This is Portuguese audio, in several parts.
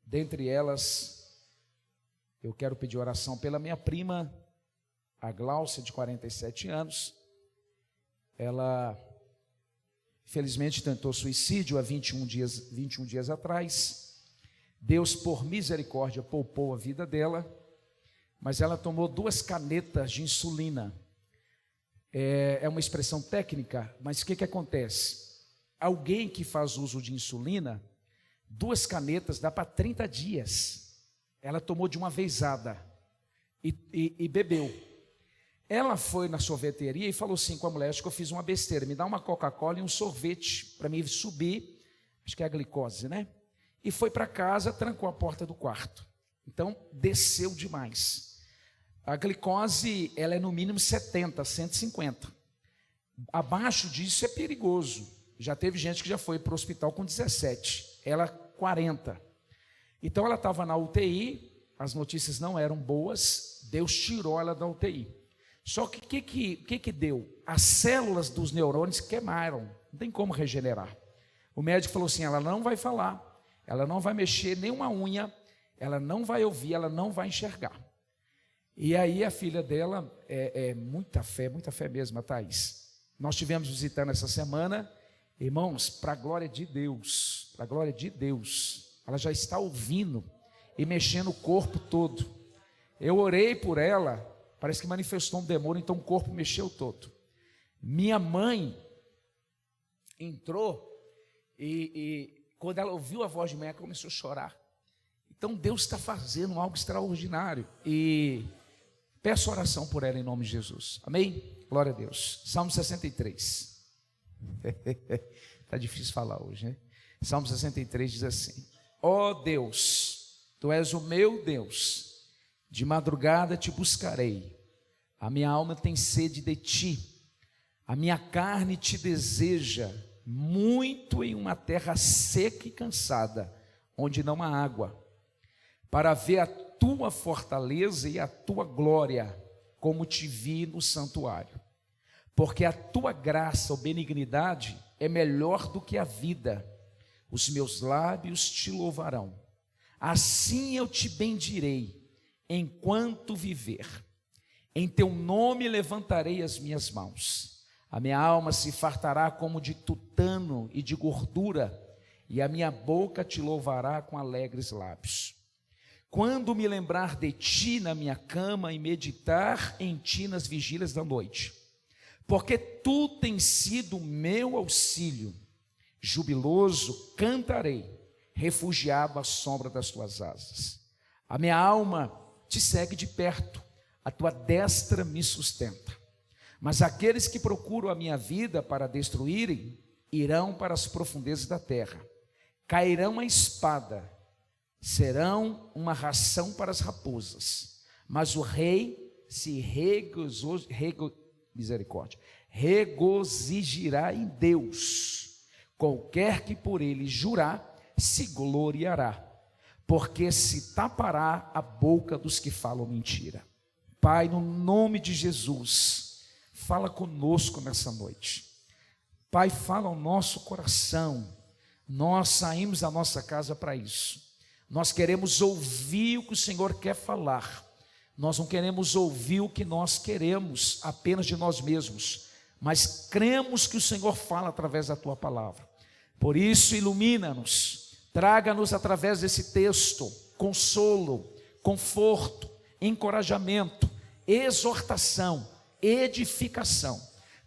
Dentre elas, eu quero pedir oração pela minha prima, a Gláucia, de 47 anos. Ela, infelizmente, tentou suicídio há 21 dias atrás. Deus, por misericórdia, poupou a vida dela, mas ela tomou 2 canetas de insulina. É uma expressão técnica, mas o que acontece? Alguém que faz uso de insulina, 2 canetas dá para 30 dias. Ela tomou de uma vezada e bebeu. Ela foi na sorveteria e falou assim com a mulher: acho que eu fiz uma besteira, me dá uma Coca-Cola e um sorvete para mim subir, acho que é a glicose, né? E foi para casa, trancou a porta do quarto. Então desceu demais. A glicose, ela é no mínimo 70, 150. Abaixo disso é perigoso. Já teve gente que já foi para o hospital com 17, ela 40. Então ela estava na UTI, as notícias não eram boas, Deus tirou ela da UTI. Só que o que deu? As células dos neurônios queimaram, não tem como regenerar. O médico falou assim: ela não vai falar, ela não vai mexer nenhuma unha, ela não vai ouvir, ela não vai enxergar. E aí a filha dela, muita fé mesmo, a Thaís. Nós tivemos visitando essa semana, irmãos, para a glória de Deus, ela já está ouvindo e mexendo o corpo todo. Eu orei por ela, parece que manifestou um demônio, então o corpo mexeu todo. Minha mãe entrou e quando ela ouviu a voz de mãe, ela começou a chorar. Então Deus está fazendo algo extraordinário e peço oração por ela em nome de Jesus, amém? Glória a Deus. Salmo 63. Está difícil falar hoje, né? Salmo 63 diz assim: ó Deus, Tu és o meu Deus, de madrugada te buscarei, a minha alma tem sede de Ti, a minha carne te deseja muito em uma terra seca e cansada, onde não há água, para ver a Tua fortaleza e a Tua glória, como te vi no santuário. Porque a Tua graça ou benignidade é melhor do que a vida, os meus lábios te louvarão. Assim eu te bendirei enquanto viver. Em teu nome levantarei as minhas mãos. A minha alma se fartará como de tutano e de gordura, e a minha boca te louvará com alegres lábios. Quando me lembrar de Ti na minha cama e meditar em Ti nas vigílias da noite, porque Tu tens sido o meu auxílio, jubiloso cantarei, refugiado à sombra das Tuas asas. A minha alma Te segue de perto, a Tua destra me sustenta. Mas aqueles que procuram a minha vida para destruírem, irão para as profundezas da terra, cairão a espada, serão uma ração para as raposas. Mas o rei se regozijará em Deus, qualquer que por ele jurar, se gloriará, porque se tapará a boca dos que falam mentira. Pai, no nome de Jesus, fala conosco nessa noite. Pai, fala ao nosso coração. Nós saímos da nossa casa para isso. Nós queremos ouvir o que o Senhor quer falar. Nós não queremos ouvir o que nós queremos apenas de nós mesmos, mas cremos que o Senhor fala através da Tua palavra. Por isso, ilumina-nos, traga-nos através desse texto consolo, conforto, encorajamento, exortação, edificação,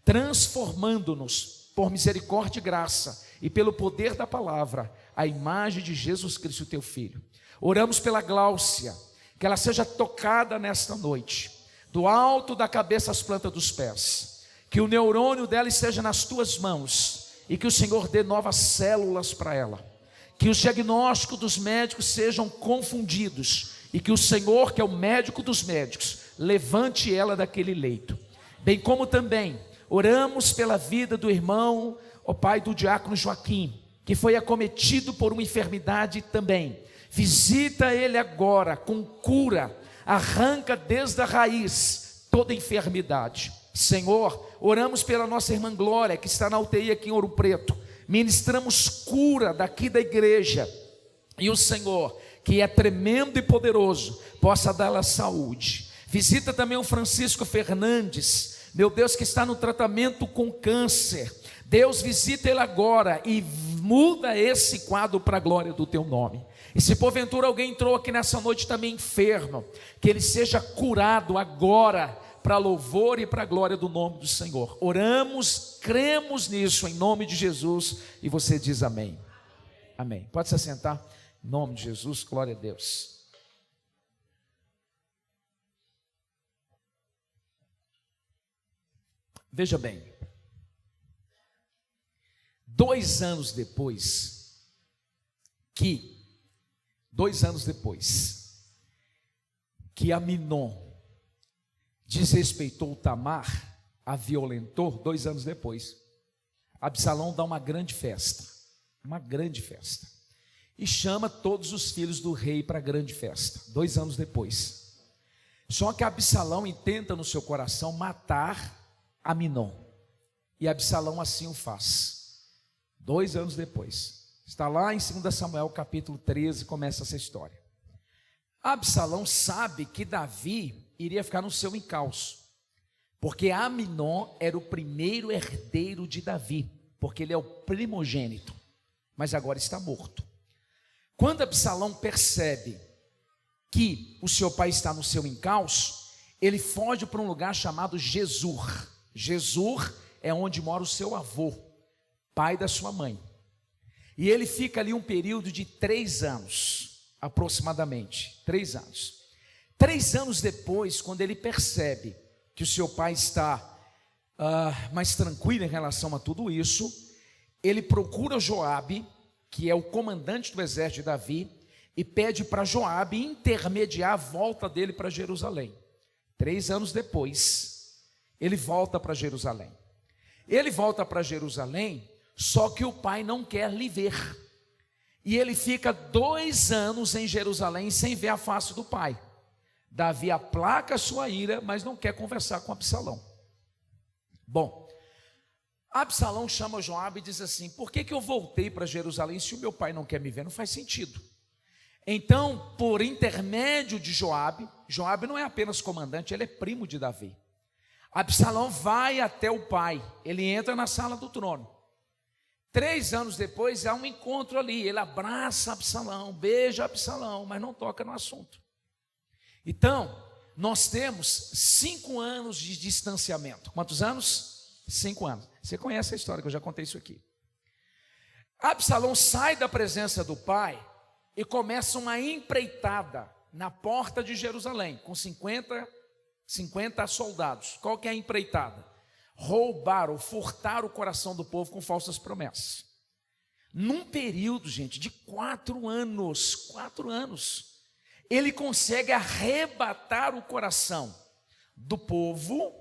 transformando-nos por misericórdia e graça e pelo poder da palavra, a imagem de Jesus Cristo, Teu Filho. Oramos pela Gláucia, que ela seja tocada nesta noite, do alto da cabeça às plantas dos pés, que o neurônio dela esteja nas Tuas mãos, e que o Senhor dê novas células para ela, que os diagnósticos dos médicos sejam confundidos, e que o Senhor, que é o médico dos médicos, levante ela daquele leito. Bem como também oramos pela vida do irmão, ó Pai, do diácono Joaquim, que foi acometido por uma enfermidade também. Visita ele agora com cura, arranca desde a raiz toda enfermidade. Senhor, oramos pela nossa irmã Glória, que está na UTI aqui em Ouro Preto. Ministramos cura daqui da igreja. E o Senhor que é tremendo e poderoso, possa dar-lhe saúde. Visita também o Francisco Fernandes, meu Deus, que está no tratamento com câncer. Deus, visita ele agora e muda esse quadro para a glória do teu nome. E se porventura alguém entrou aqui nessa noite também enfermo, que ele seja curado agora, para louvor e para a glória do nome do Senhor. Oramos, cremos nisso em nome de Jesus, e você diz amém. Amém. Pode se assentar, em nome de Jesus, glória a Deus. Veja bem, 2 anos depois que Aminon desrespeitou Tamar, a violentou, 2 anos depois, Absalão dá uma grande festa, e chama todos os filhos do rei para a grande festa, 2 anos depois. Só que Absalão intenta no seu coração matar Aminon, e Absalão assim o faz, 2 anos depois. Está lá em 2 Samuel capítulo 13, começa essa história. Absalão sabe que Davi iria ficar no seu encalço, porque Aminon era o primeiro herdeiro de Davi, porque ele é o primogênito, mas agora está morto. Quando Absalão percebe que o seu pai está no seu encalço, ele foge para um lugar chamado Gesur. Gesur é onde mora o seu avô, pai da sua mãe. E ele fica ali um período de 3 anos, aproximadamente, 3 anos. 3 anos depois, quando ele percebe que o seu pai está mais tranquilo em relação a tudo isso, ele procura Joabe, que é o comandante do exército de Davi, e pede para Joabe intermediar a volta dele para Jerusalém. 3 anos depois, ele volta para Jerusalém. Ele volta para Jerusalém, só que o pai não quer lhe ver. E ele fica 2 anos em Jerusalém sem ver a face do pai. Davi aplaca a sua ira, mas não quer conversar com Absalão. Bom, Absalão chama Joabe e diz assim: por que eu voltei para Jerusalém se o meu pai não quer me ver? Não faz sentido. Então, por intermédio de Joabe não é apenas comandante, ele é primo de Davi. Absalão vai até o pai, ele entra na sala do trono. 3 anos depois há um encontro ali, ele abraça Absalão, beija Absalão, mas não toca no assunto. Então, nós temos 5 anos de distanciamento. Quantos anos? 5 anos. Você conhece a história, que eu já contei isso aqui. Absalão sai da presença do pai e começa uma empreitada na porta de Jerusalém, com 50 soldados. Qual que é a empreitada? Roubar ou furtar o coração do povo com falsas promessas. Num período, gente, de 4 anos, ele consegue arrebatar o coração do povo,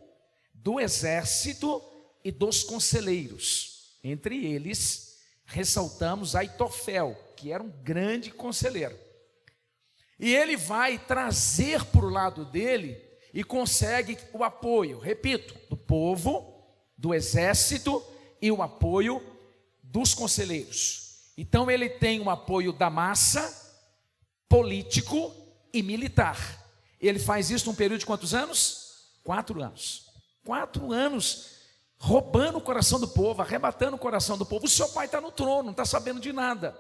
do exército e dos conselheiros. Entre eles, ressaltamos Aitofel, que era um grande conselheiro. E ele vai trazer para o lado dele e consegue o apoio, repito, do povo, do exército e o apoio dos conselheiros. Então ele tem o apoio da massa, político e militar. Ele faz isso num período de quantos anos? 4 anos. 4 anos roubando o coração do povo, arrebatando o coração do povo. O seu pai está no trono, não está sabendo de nada.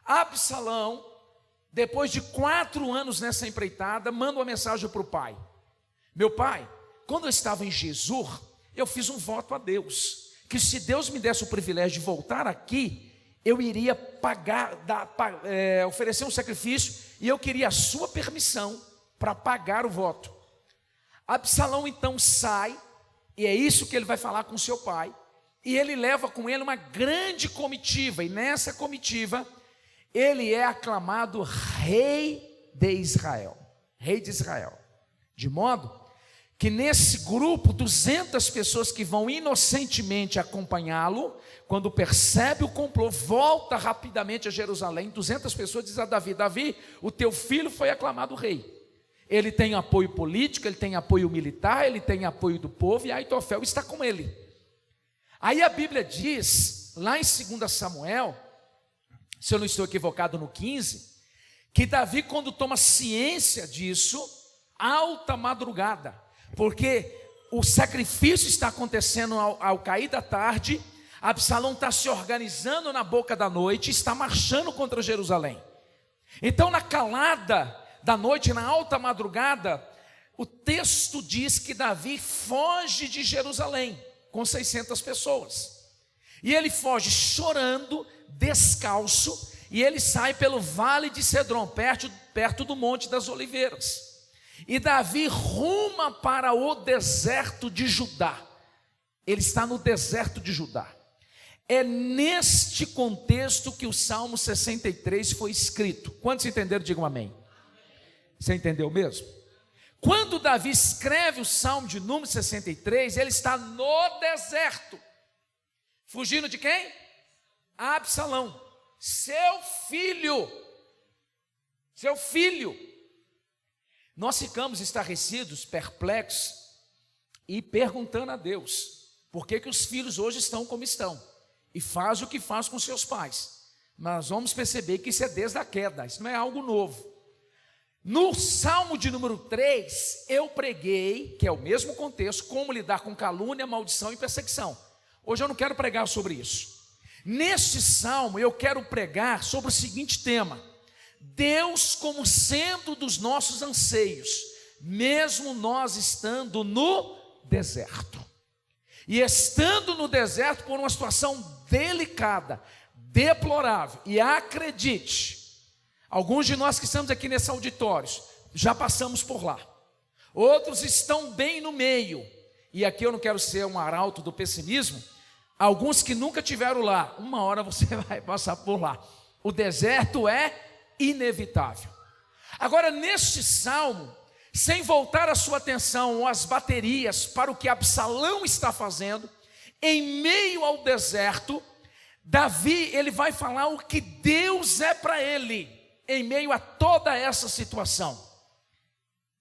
Absalão, depois de 4 anos nessa empreitada, manda uma mensagem para o pai: meu pai, quando eu estava em Gesur, eu fiz um voto a Deus, que se Deus me desse o privilégio de voltar aqui, eu iria oferecer um sacrifício, e eu queria a sua permissão para pagar o voto. Absalão então sai, e é isso que ele vai falar com seu pai, e ele leva com ele uma grande comitiva, e nessa comitiva, ele é aclamado rei de Israel, de modo que nesse grupo, 200 pessoas que vão inocentemente acompanhá-lo, quando percebe o complô, volta rapidamente a Jerusalém. 200 pessoas dizem a Davi: Davi, o teu filho foi aclamado rei. Ele tem apoio político, ele tem apoio militar, ele tem apoio do povo, e Aitofel está com ele. Aí a Bíblia diz, lá em 2 Samuel, se eu não estou equivocado no 15, que Davi, quando toma ciência disso, alta madrugada, porque o sacrifício está acontecendo ao cair da tarde, Absalão está se organizando na boca da noite, está marchando contra Jerusalém. Então, na calada da noite, na alta madrugada, o texto diz que Davi foge de Jerusalém com 600 pessoas. E ele foge chorando, descalço, e ele sai pelo vale de Cedron, perto do Monte das Oliveiras. E Davi ruma para o deserto de Judá. Ele está no deserto de Judá. É neste contexto que o Salmo 63 foi escrito. Quantos entenderam? Digam amém. Você entendeu mesmo? Quando Davi escreve o Salmo de número 63, ele está no deserto. Fugindo de quem? Absalão, seu filho. Seu filho. Nós ficamos estarrecidos, perplexos e perguntando a Deus: por que os filhos hoje estão como estão? E faz o que faz com seus pais. Mas vamos perceber que isso é desde a queda, isso não é algo novo. No Salmo de número 3, eu preguei, que é o mesmo contexto, como lidar com calúnia, maldição e perseguição. Hoje eu não quero pregar sobre isso. Neste Salmo eu quero pregar sobre o seguinte tema: Deus como centro dos nossos anseios, mesmo nós estando no deserto. E estando no deserto por uma situação delicada, deplorável, e acredite, alguns de nós que estamos aqui nesse auditório já passamos por lá, outros estão bem no meio, e aqui eu não quero ser um arauto do pessimismo, alguns que nunca tiveram lá, uma hora você vai passar por lá. O deserto é inevitável. Agora, neste salmo, sem voltar a sua atenção ou as baterias para o que Absalão está fazendo, em meio ao deserto, Davi, ele vai falar o que Deus é para ele, em meio a toda essa situação.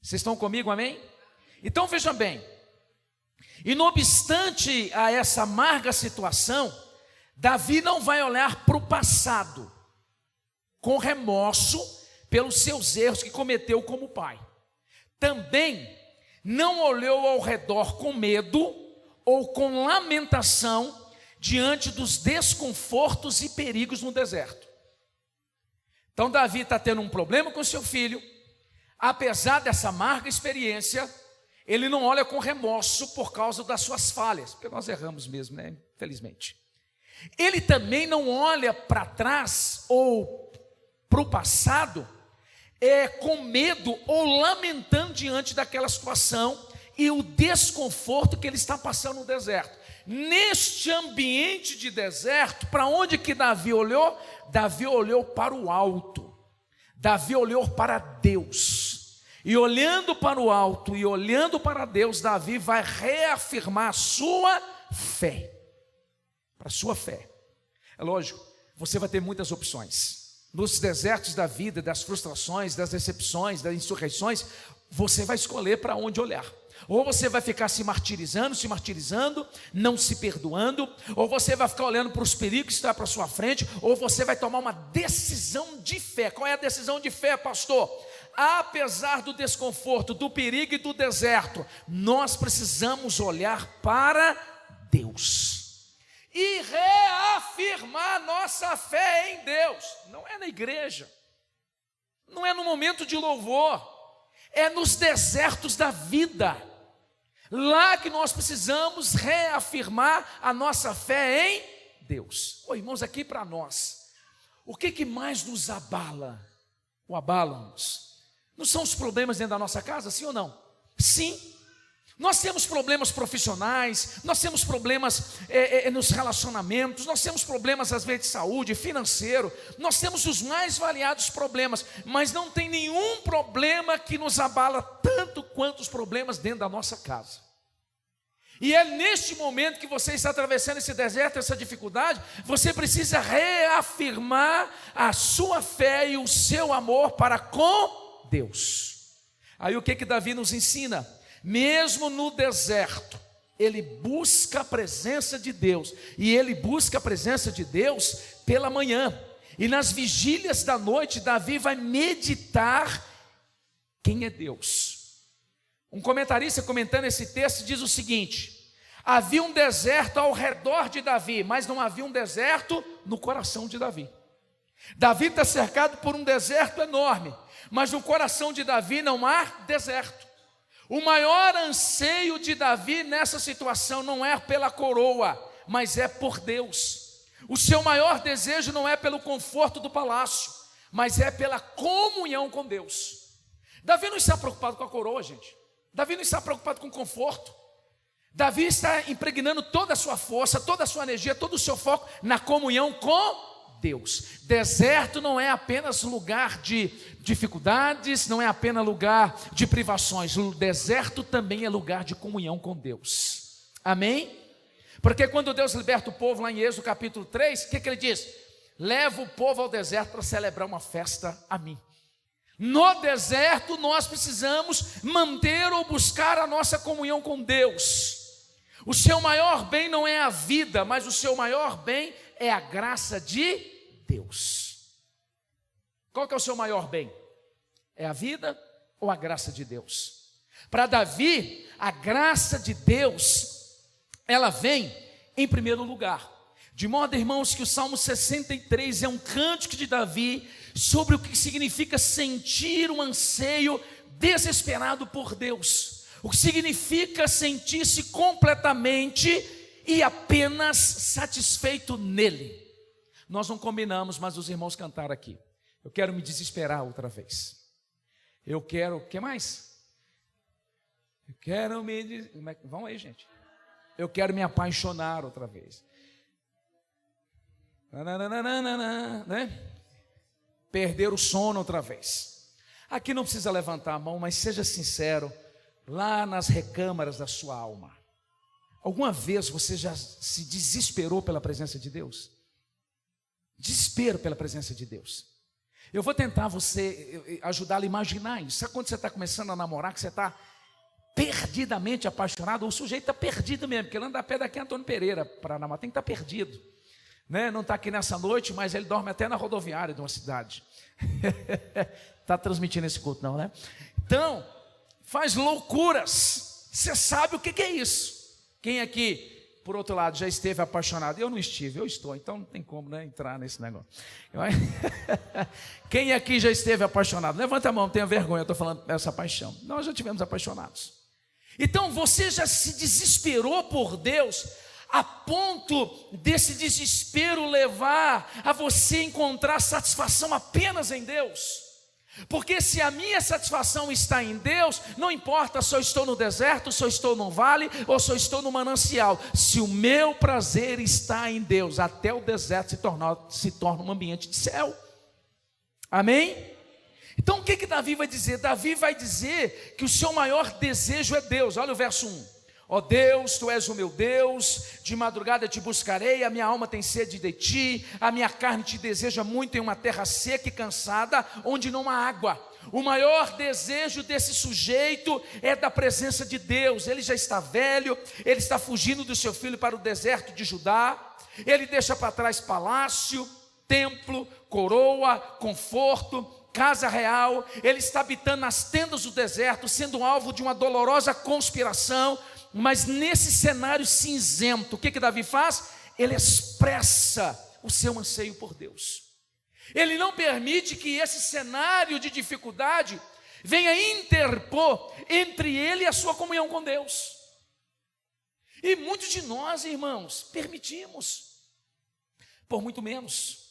Vocês estão comigo, amém? Então veja bem, e não obstante a essa amarga situação, Davi não vai olhar para o passado com remorso pelos seus erros que cometeu como pai. Também não olhou ao redor com medo ou com lamentação diante dos desconfortos e perigos no deserto. Então Davi está tendo um problema com seu filho, apesar dessa amarga experiência, ele não olha com remorso por causa das suas falhas, porque nós erramos mesmo, né? Infelizmente. Ele também não olha para trás ou para o passado, com medo ou lamentando diante daquela situação e o desconforto que ele está passando no deserto. Neste ambiente de deserto, para onde que Davi olhou? Davi olhou para o alto, Davi olhou para Deus, e olhando para o alto e olhando para Deus, Davi vai reafirmar a sua fé, para a sua fé. É lógico, você vai ter muitas opções, nos desertos da vida, das frustrações, das decepções, das insurreições, você vai escolher para onde olhar. Ou você vai ficar se martirizando, não se perdoando, ou você vai ficar olhando para os perigos que estão para a sua frente, ou você vai tomar uma decisão de fé. Qual é a decisão de fé, pastor? Apesar do desconforto, do perigo e do deserto, nós precisamos olhar para Deus e reafirmar nossa fé em Deus. Não é na igreja, não é no momento de louvor, é nos desertos da vida, lá que nós precisamos reafirmar a nossa fé em Deus. Irmãos, aqui para nós, o que mais nos abala, ou abala-nos? Não são os problemas dentro da nossa casa, sim ou não? Sim. Nós temos problemas profissionais, nós temos problemas nos relacionamentos, nós temos problemas às vezes de saúde, financeiro, nós temos os mais variados problemas, mas não tem nenhum problema que nos abala tanto quanto os problemas dentro da nossa casa. E é neste momento que você está atravessando esse deserto, essa dificuldade, você precisa reafirmar a sua fé e o seu amor para com Deus. Aí o que Davi nos ensina? Mesmo no deserto, ele busca a presença de Deus, e ele busca a presença de Deus pela manhã. E nas vigílias da noite, Davi vai meditar quem é Deus. Um comentarista comentando esse texto diz o seguinte: havia um deserto ao redor de Davi, mas não havia um deserto no coração de Davi. Davi está cercado por um deserto enorme, mas no coração de Davi não há deserto. O maior anseio de Davi nessa situação não é pela coroa, mas é por Deus. O seu maior desejo não é pelo conforto do palácio, mas é pela comunhão com Deus. Davi não está preocupado com a coroa, gente. Davi não está preocupado com o conforto. Davi está impregnando toda a sua força, toda a sua energia, todo o seu foco na comunhão com Deus. Deserto não é apenas lugar de dificuldades, não é apenas lugar de privações. O deserto também é lugar de comunhão com Deus. Amém? Porque quando Deus liberta o povo lá em Êxodo capítulo 3, o que ele diz? Leva o povo ao deserto para celebrar uma festa a mim. No deserto nós precisamos manter ou buscar a nossa comunhão com Deus. O seu maior bem não é a vida, mas o seu maior bem é a graça de Deus. Qual que é o seu maior bem? É a vida ou a graça de Deus? Para Davi, a graça de Deus, ela vem em primeiro lugar. De modo, irmãos, que o Salmo 63 é um cântico de Davi sobre o que significa sentir um anseio desesperado por Deus. O que significa sentir-se completamente e apenas satisfeito nele. Nós não combinamos, mas os irmãos cantaram aqui. Eu quero me desesperar outra vez. Eu quero, o que mais? Eu quero me... Vamos aí, gente. Eu quero me apaixonar outra vez. Né? Perder o sono outra vez. Aqui não precisa levantar a mão, mas seja sincero. Lá nas recâmaras da sua alma, alguma vez você já se desesperou pela presença de Deus? Desespero pela presença de Deus. Eu vou tentar ajudá-lo a imaginar isso. Sabe quando você está começando a namorar, que você está perdidamente apaixonado? O sujeito está perdido mesmo, porque ele anda a pé daqui a Antônio Pereira para namorar, tem que estar perdido, né? Não está aqui nessa noite, mas ele dorme até na rodoviária de uma cidade. Está transmitindo esse culto não, né? Então, faz loucuras. Você sabe o que é isso. Quem aqui, por outro lado, já esteve apaixonado? Eu não estive, eu estou, então não tem como, né, entrar nesse negócio. Quem aqui já esteve apaixonado? Levanta a mão, não tenha vergonha, eu estou falando dessa paixão. Nós já tivemos apaixonados. Então você já se desesperou por Deus, a ponto desse desespero levar a você encontrar satisfação apenas em Deus. Porque se a minha satisfação está em Deus, não importa se eu estou no deserto, se eu estou no vale ou se eu estou no manancial. Se o meu prazer está em Deus, até o deserto se torna um ambiente de céu. Amém? Então o que Davi vai dizer? Davi vai dizer que o seu maior desejo é Deus. Olha o verso 1. Ó Deus, Tu és o meu Deus, de madrugada te buscarei, a minha alma tem sede de Ti, a minha carne te deseja muito em uma terra seca e cansada, onde não há água. O maior desejo desse sujeito é da presença de Deus. Ele já está velho, ele está fugindo do seu filho para o deserto de Judá, ele deixa para trás palácio, templo, coroa, conforto, casa real, ele está habitando nas tendas do deserto, sendo alvo de uma dolorosa conspiração. Mas nesse cenário cinzento, o que Davi faz? Ele expressa o seu anseio por Deus. Ele não permite que esse cenário de dificuldade venha interpor entre ele e a sua comunhão com Deus. E muitos de nós, irmãos, permitimos, por muito menos.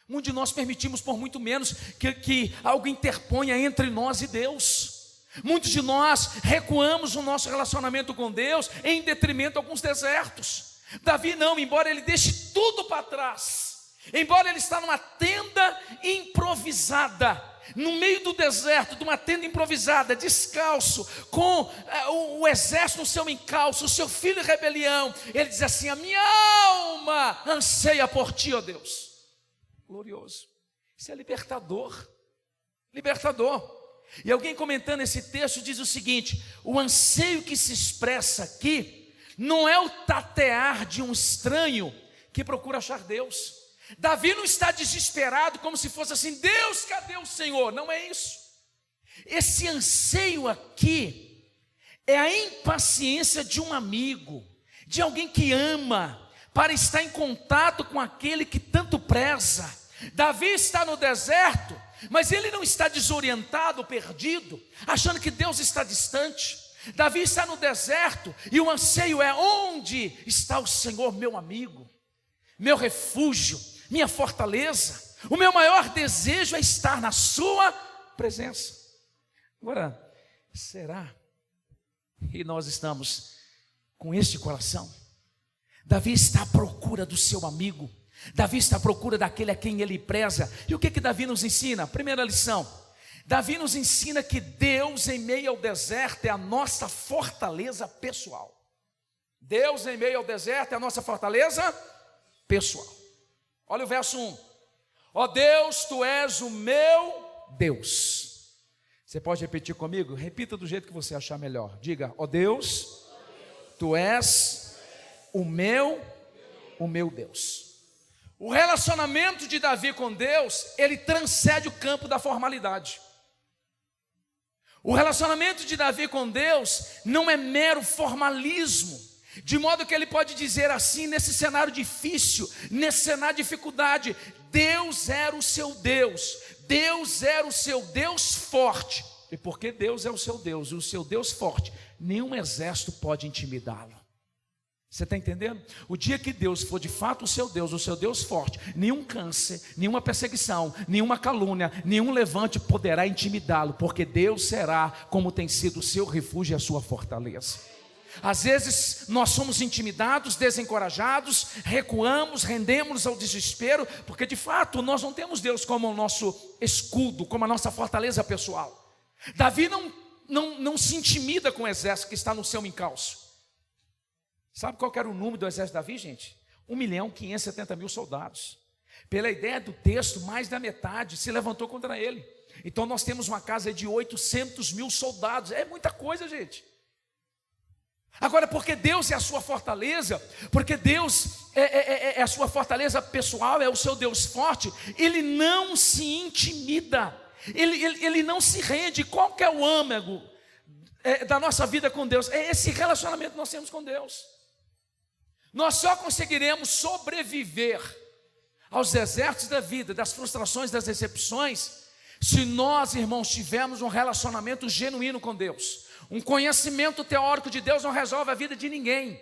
Muitos de nós permitimos por muito menos que algo interponha entre nós e Deus. Muitos de nós recuamos no nosso relacionamento com Deus em detrimento a alguns desertos. Davi não, embora ele deixe tudo para trás, embora ele está numa tenda improvisada, no meio do deserto, de uma tenda improvisada, descalço, com o exército no seu encalço, o seu filho em rebelião, ele diz assim: a minha alma anseia por Ti, ó Deus. Glorioso, isso é libertador, libertador. E alguém comentando esse texto diz o seguinte: o anseio que se expressa aqui não é o tatear de um estranho que procura achar Deus. Davi não está desesperado como se fosse assim: Deus, cadê o Senhor? Não é isso. Esse anseio aqui é a impaciência de um amigo, de alguém que ama, para estar em contato com aquele que tanto preza. Davi está no deserto, mas ele não está desorientado, perdido, achando que Deus está distante. Davi está no deserto e o anseio é: onde está o Senhor, meu amigo, meu refúgio, minha fortaleza? O meu maior desejo é estar na sua presença. Agora, será que nós estamos com este coração? Davi está à procura do seu amigo, Davi está à procura daquele a quem ele preza. E o que Davi nos ensina? Primeira lição: Davi nos ensina que Deus em meio ao deserto é a nossa fortaleza pessoal. Deus em meio ao deserto é a nossa fortaleza pessoal. Olha o verso 1: ó Deus, tu és o meu Deus. Você pode repetir comigo? Repita do jeito que você achar melhor. Diga: ó Deus, tu és o meu Deus. O relacionamento de Davi com Deus, ele transcende o campo da formalidade. O relacionamento de Davi com Deus não é mero formalismo, de modo que ele pode dizer assim, nesse cenário difícil, nesse cenário de dificuldade: Deus era o seu Deus, Deus era o seu Deus forte. E porque Deus é o seu Deus forte, nenhum exército pode intimidá-lo. Você está entendendo? O dia que Deus for de fato o seu Deus forte, nenhum câncer, nenhuma perseguição, nenhuma calúnia, nenhum levante poderá intimidá-lo, porque Deus será como tem sido o seu refúgio e a sua fortaleza. Às vezes nós somos intimidados, desencorajados, recuamos, rendemos ao desespero, porque de fato nós não temos Deus como o nosso escudo, como a nossa fortaleza pessoal. Davi não se intimida com o exército que está no seu encalço. Sabe qual que era o número do exército de Davi, gente? 1.570.000 soldados. Pela ideia do texto, mais da metade se levantou contra ele. Então nós temos uma casa de 800.000 soldados. É muita coisa, gente. Agora, porque Deus é a sua fortaleza, porque Deus é a sua fortaleza pessoal, é o seu Deus forte, Ele não se intimida, Ele não se rende. Qual que é o âmago da nossa vida com Deus? É esse relacionamento que nós temos com Deus. Nós só conseguiremos sobreviver aos desertos da vida, das frustrações, das decepções, se nós, irmãos, tivermos um relacionamento genuíno com Deus. Um conhecimento teórico de Deus não resolve a vida de ninguém.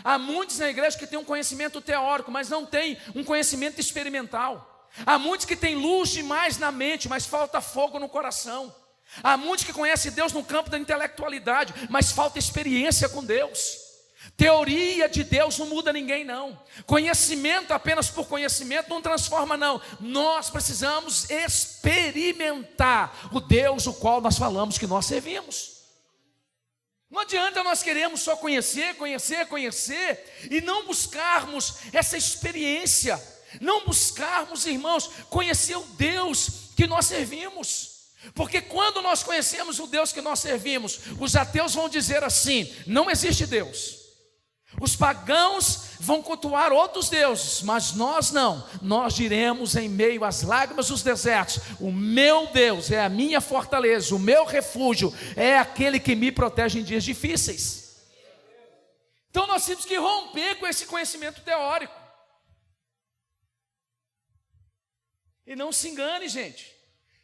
Há muitos na igreja que têm um conhecimento teórico, mas não têm um conhecimento experimental. Há muitos que têm luz demais na mente, mas falta fogo no coração. Há muitos que conhecem Deus no campo da intelectualidade, mas falta experiência com Deus. Teoria de Deus não muda ninguém, não. Conhecimento apenas por conhecimento não transforma, não. Nós precisamos experimentar o Deus o qual nós falamos que nós servimos. Não adianta nós queremos só conhecer e não buscarmos essa experiência, não buscarmos, irmãos, conhecer o Deus que nós servimos. Porque quando nós conhecemos o Deus que nós servimos, os ateus vão dizer assim: não existe Deus. Os pagãos vão cultuar outros deuses, mas nós não. Nós diremos em meio às lágrimas dos desertos: o meu Deus é a minha fortaleza, o meu refúgio, é aquele que me protege em dias difíceis. Então nós temos que romper com esse conhecimento teórico. E não se engane, gente.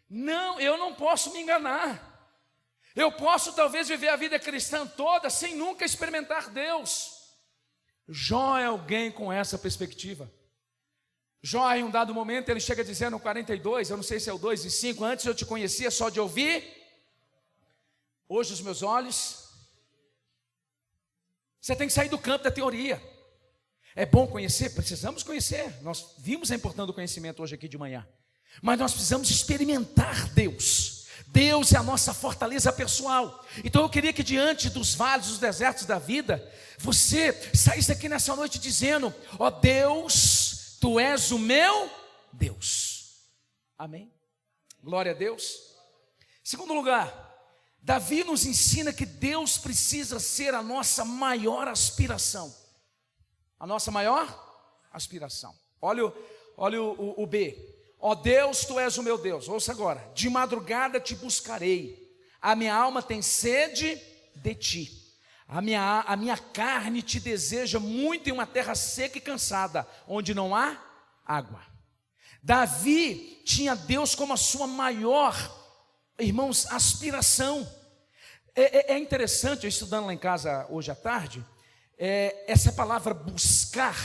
Não, eu não posso me enganar. Eu posso talvez viver a vida cristã toda sem nunca experimentar Deus. Jó é alguém com essa perspectiva. Jó, em um dado momento, ele chega dizendo no 42, eu não sei se é o 2:5, antes eu te conhecia só de ouvir, hoje os meus olhos. Você tem que sair do campo da teoria. É bom conhecer? Precisamos conhecer. Nós vimos a importância do conhecimento hoje aqui de manhã. Mas nós precisamos experimentar Deus. Deus é a nossa fortaleza pessoal. Então eu queria que diante dos vales, dos desertos da vida, você saísse aqui nessa noite dizendo: ó Deus, Tu és o meu Deus. Amém? Glória a Deus. Segundo lugar, Davi nos ensina que Deus precisa ser a nossa maior aspiração. A nossa maior aspiração. Olha olha o B. Ó Deus, tu és o meu Deus. Ouça agora. De madrugada te buscarei. A minha alma tem sede de ti. A minha carne te deseja muito em uma terra seca e cansada, onde não há água. Davi tinha Deus como a sua maior, irmãos, aspiração. É interessante, eu estudando lá em casa hoje à tarde, essa palavra buscar,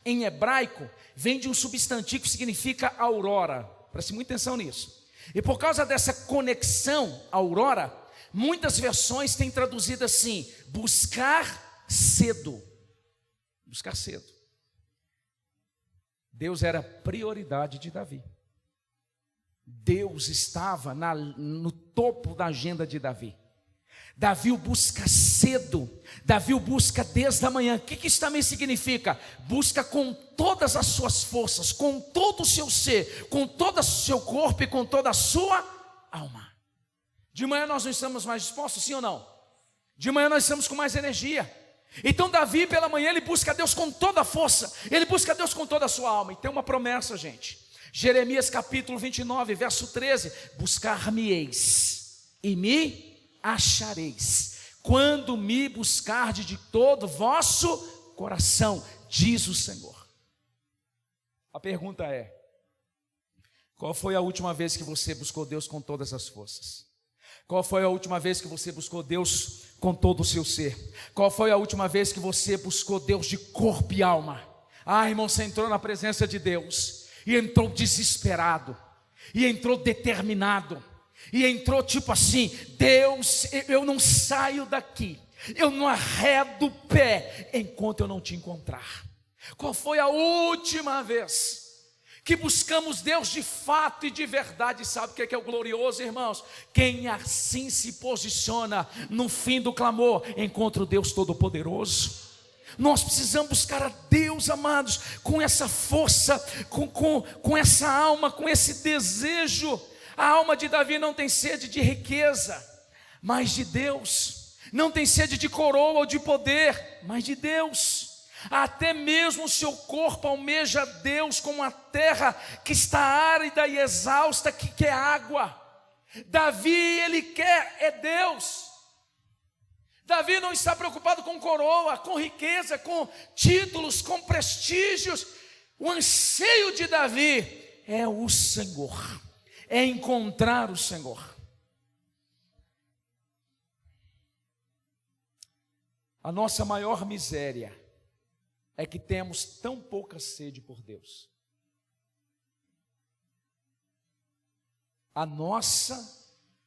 em hebraico, vem de um substantivo que significa aurora. Preste muita atenção nisso. E por causa dessa conexão, aurora, muitas versões têm traduzido assim: buscar cedo. Buscar cedo. Deus era prioridade de Davi. Deus estava no topo da agenda de Davi. Davi o busca cedo, Davi o busca desde a manhã. O que isso também significa? Busca com todas as suas forças, com todo o seu ser, com todo o seu corpo e com toda a sua alma. De manhã nós não estamos mais dispostos, sim ou não? De manhã nós estamos com mais energia. Então Davi pela manhã ele busca Deus com toda a força, ele busca Deus com toda a sua alma. E tem uma promessa, gente. Jeremias capítulo 29, verso 13: buscar-me-eis e me achareis, quando me buscardes de todo o vosso coração, diz o Senhor. A pergunta é: qual foi a última vez que você buscou Deus com todas as forças? Qual foi a última vez que você buscou Deus com todo o seu ser? Qual foi a última vez que você buscou Deus de corpo e alma? Irmão, você entrou na presença de Deus e entrou desesperado, e entrou determinado, e entrou tipo assim: Deus, eu não saio daqui, eu não arredo o pé enquanto eu não te encontrar. Qual foi a última vez que buscamos Deus de fato e de verdade? Sabe o que é o glorioso, irmãos? Quem assim se posiciona no fim do clamor, encontra o Deus Todo-Poderoso. Nós precisamos buscar a Deus, amados, com essa força, com essa alma, com esse desejo. A alma de Davi não tem sede de riqueza, mas de Deus. Não tem sede de coroa ou de poder, mas de Deus. Até mesmo o seu corpo almeja Deus, como a terra que está árida e exausta, que quer água. Davi, ele quer Deus. Davi não está preocupado com coroa, com riqueza, com títulos, com prestígios. O anseio de Davi é o Senhor, é encontrar o Senhor. A nossa maior miséria é que temos tão pouca sede por Deus. A nossa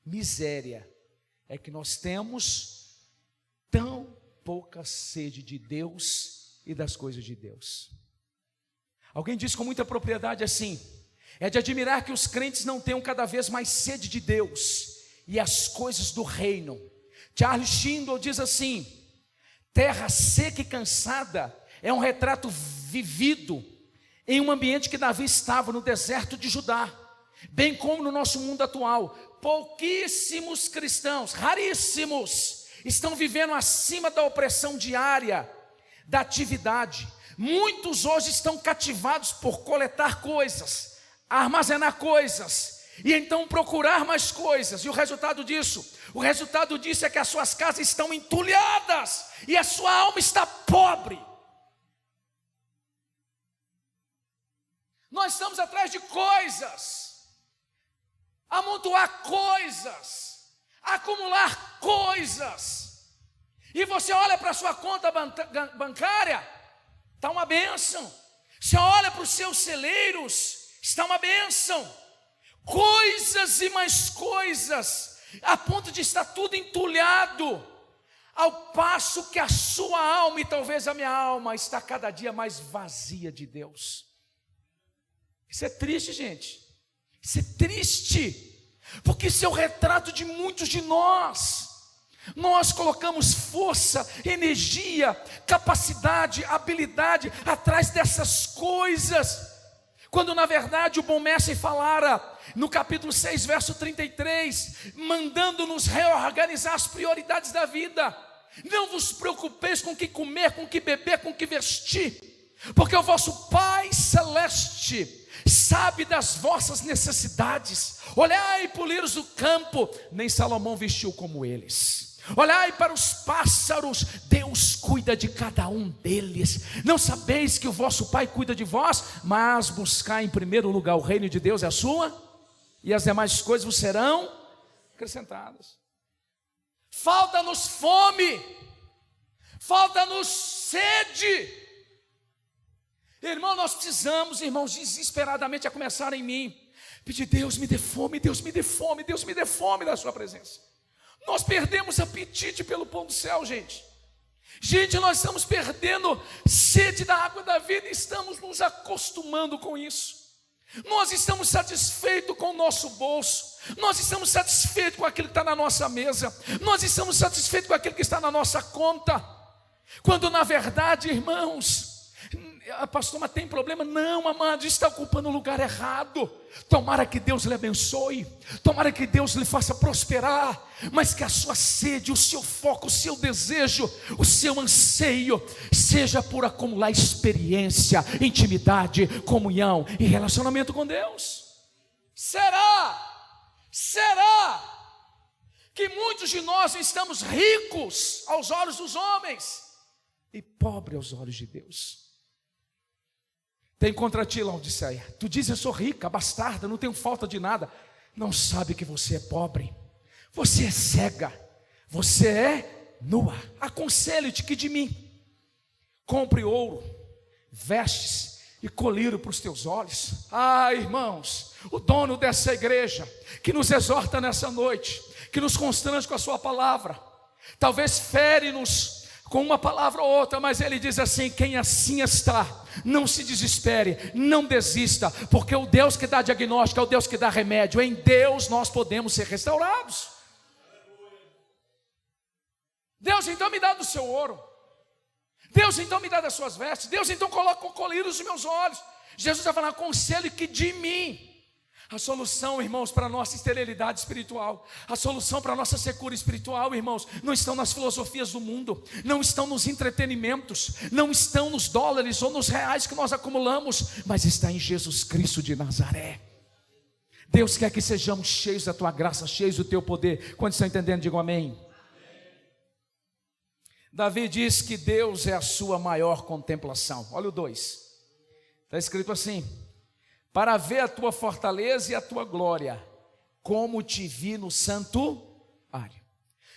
miséria é que nós temos tão pouca sede de Deus e das coisas de Deus. Alguém disse com muita propriedade assim: é de admirar que os crentes não tenham cada vez mais sede de Deus e as coisas do reino. Charles Schindler diz assim: terra seca e cansada é um retrato vivido em um ambiente que Davi estava no deserto de Judá, bem como no nosso mundo atual. Pouquíssimos cristãos, raríssimos, estão vivendo acima da opressão diária, da atividade. Muitos hoje estão cativados por coletar coisas, armazenar coisas, e então procurar mais coisas. E o resultado disso é que as suas casas estão entulhadas, e a sua alma está pobre. Nós estamos atrás de coisas, amontoar coisas, acumular coisas, e você olha para a sua conta bancária, está uma bênção. Você olha para os seus celeiros, está uma bênção. Coisas e mais coisas, a ponto de estar tudo entulhado, ao passo que a sua alma, e talvez a minha alma, está cada dia mais vazia de Deus. Isso é triste, gente. Isso é triste, porque isso é o retrato de muitos de nós. Nós colocamos força, energia, capacidade, habilidade atrás dessas coisas, quando na verdade o bom mestre falara no capítulo 6, verso 33, mandando-nos reorganizar as prioridades da vida. Não vos preocupeis com o que comer, com o que beber, com o que vestir, porque o vosso Pai Celeste sabe das vossas necessidades. Olhai para os lírios do campo, nem Salomão vestiu como eles. Olhai para os pássaros, Deus cuida de cada um deles. Não sabeis que o vosso Pai cuida de vós? Mas buscai em primeiro lugar o reino de Deus e a sua, e as demais coisas vos serão acrescentadas. Falta-nos fome, falta-nos sede. Irmão, nós precisamos, irmãos, desesperadamente a começar em mim, pedir: Deus me dê fome, Deus me dê fome, Deus me dê fome da sua presença. Nós perdemos apetite pelo pão do céu, gente. Gente, nós estamos perdendo sede da água da vida e estamos nos acostumando com isso. Nós estamos satisfeitos com o nosso bolso, nós estamos satisfeitos com aquilo que está na nossa mesa, nós estamos satisfeitos com aquilo que está na nossa conta, quando na verdade, irmãos, pastor, mas tem problema? Não, amado, está ocupando o lugar errado. Tomara que Deus lhe abençoe, tomara que Deus lhe faça prosperar, mas que a sua sede, o seu foco, o seu desejo, o seu anseio seja por acumular experiência, intimidade, comunhão e relacionamento com Deus. Será que muitos de nós estamos ricos aos olhos dos homens e pobres aos olhos de Deus? Tem contra ti, Laodiceia. Tu dizes: eu sou rica, bastarda, não tenho falta de nada. Não sabe que você é pobre, você é cega, você é nua. Aconselho-te que de mim compre ouro, vestes e colírio para os teus olhos. Irmãos, o dono dessa igreja, que nos exorta nessa noite, que nos constrange com a sua palavra, talvez fere-nos com uma palavra ou outra, mas ele diz assim: quem assim está, não se desespere, não desista, porque o Deus que dá diagnóstico é o Deus que dá remédio. Em Deus nós podemos ser restaurados. Deus, então me dá do seu ouro, Deus, então me dá das suas vestes, Deus, então coloca o colírio nos meus olhos. Jesus está falando: aconselho que de mim. A solução, irmãos, para a nossa esterilidade espiritual, a solução para a nossa secura espiritual, irmãos, não estão nas filosofias do mundo, não estão nos entretenimentos, não estão nos dólares ou nos reais que nós acumulamos, mas está em Jesus Cristo de Nazaré. Deus quer que sejamos cheios da tua graça, cheios do teu poder. Quantos estão entendendo? Digam amém. Davi diz que Deus é a sua maior contemplação. Olha o 2, está escrito assim: para ver a tua fortaleza e a tua glória, como te vi no santuário.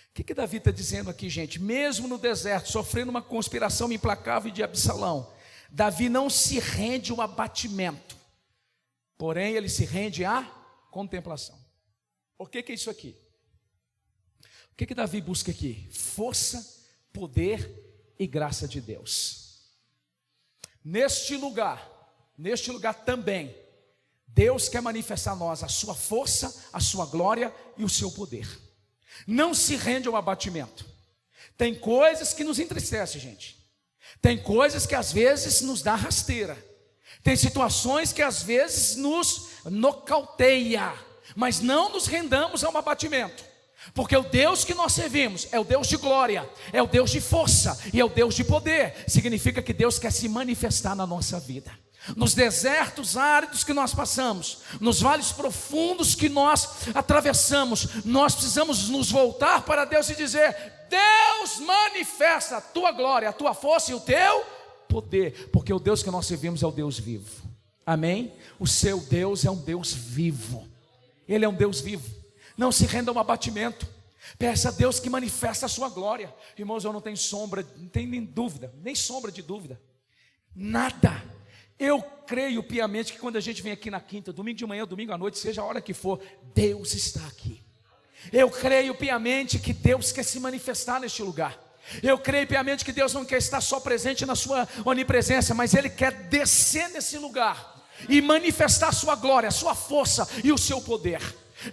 O que Davi está dizendo aqui, gente? Mesmo no deserto, sofrendo uma conspiração implacável de Absalão, Davi não se rende ao abatimento, porém ele se rende à contemplação. O que é isso aqui? O que Davi busca aqui? Força, poder e graça de Deus. Neste lugar também, Deus quer manifestar a nós a sua força, a sua glória e o seu poder. Não se rende ao abatimento. Tem coisas que nos entristecem, gente. Tem coisas que às vezes nos dá rasteira. Tem situações que às vezes nos nocauteia. Mas não nos rendamos ao abatimento. Porque o Deus que nós servimos é o Deus de glória, é o Deus de força e é o Deus de poder. Significa que Deus quer se manifestar na nossa vida. Nos desertos áridos que nós passamos, nos vales profundos que nós atravessamos, nós precisamos nos voltar para Deus e dizer: Deus, manifesta a tua glória, a tua força e o teu poder, porque o Deus que nós servimos é o Deus vivo. Amém? O seu Deus é um Deus vivo. Ele é um Deus vivo. Não se renda a um abatimento. Peça a Deus que manifesta a sua glória. Irmãos, eu não tenho nem sombra de dúvida. Nada. Eu creio piamente que quando a gente vem aqui na quinta, domingo de manhã, domingo à noite, seja a hora que for, Deus está aqui. Eu creio piamente que Deus quer se manifestar neste lugar. Eu creio piamente que Deus não quer estar só presente na sua onipresença, mas Ele quer descer nesse lugar e manifestar a sua glória, a sua força e o seu poder.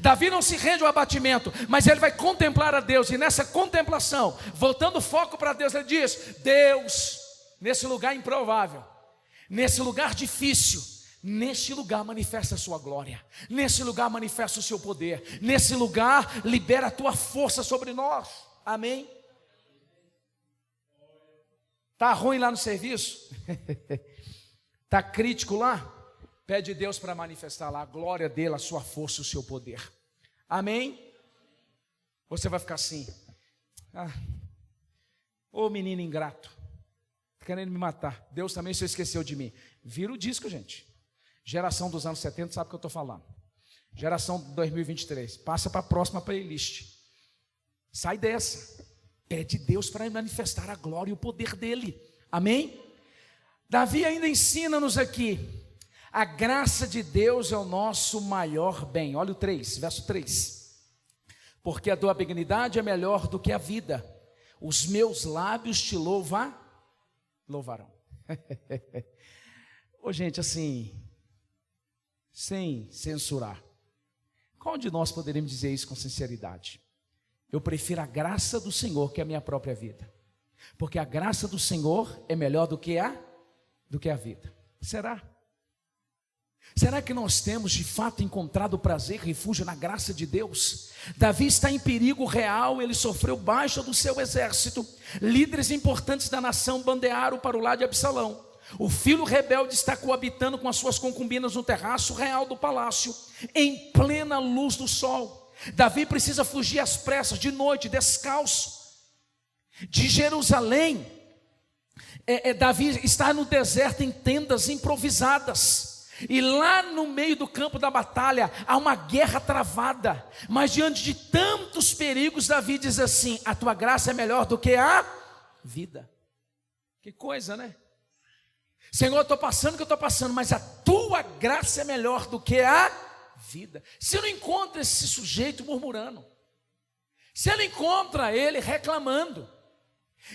Davi não se rende ao abatimento, mas ele vai contemplar a Deus, e nessa contemplação, voltando o foco para Deus, ele diz: Deus, nesse lugar improvável, nesse lugar difícil, neste lugar manifesta a sua glória, nesse lugar manifesta o seu poder, nesse lugar libera a tua força sobre nós. Amém? Está ruim lá no serviço? Está crítico lá? Pede a Deus para manifestar lá a glória dele, a sua força, o seu poder. Amém? Você vai ficar assim: ô menino ingrato, tá querendo me matar. Deus também se esqueceu de mim. Vira o disco, gente. Geração dos anos 70 sabe o que eu estou falando. Geração de 2023, passa para a próxima playlist. Sai dessa. Pede Deus para manifestar a glória e o poder dele. Amém? Davi ainda ensina-nos aqui: a graça de Deus é o nosso maior bem. Olha o 3, verso 3. Porque a tua benignidade é melhor do que a vida. Os meus lábios te louvarão. Ô gente, assim, sem censurar, qual de nós poderíamos dizer isso com sinceridade? Eu prefiro a graça do Senhor que a minha própria vida, porque a graça do Senhor é melhor do que a vida. Será? Será que nós temos de fato encontrado prazer e refúgio na graça de Deus? Davi está em perigo real, ele sofreu baixa do seu exército. Líderes importantes da nação bandearam para o lado de Absalão. O filho rebelde está coabitando com as suas concubinas no terraço real do palácio, em plena luz do sol. Davi precisa fugir às pressas, de noite, descalço. De Jerusalém, Davi está no deserto em tendas improvisadas. E lá no meio do campo da batalha há uma guerra travada. Mas diante de tantos perigos, Davi diz assim: a tua graça é melhor do que a vida. Que coisa, né? Senhor, eu estou passando o que eu estou passando, mas a tua graça é melhor do que a vida. Você não encontra esse sujeito murmurando. Você não encontra ele reclamando.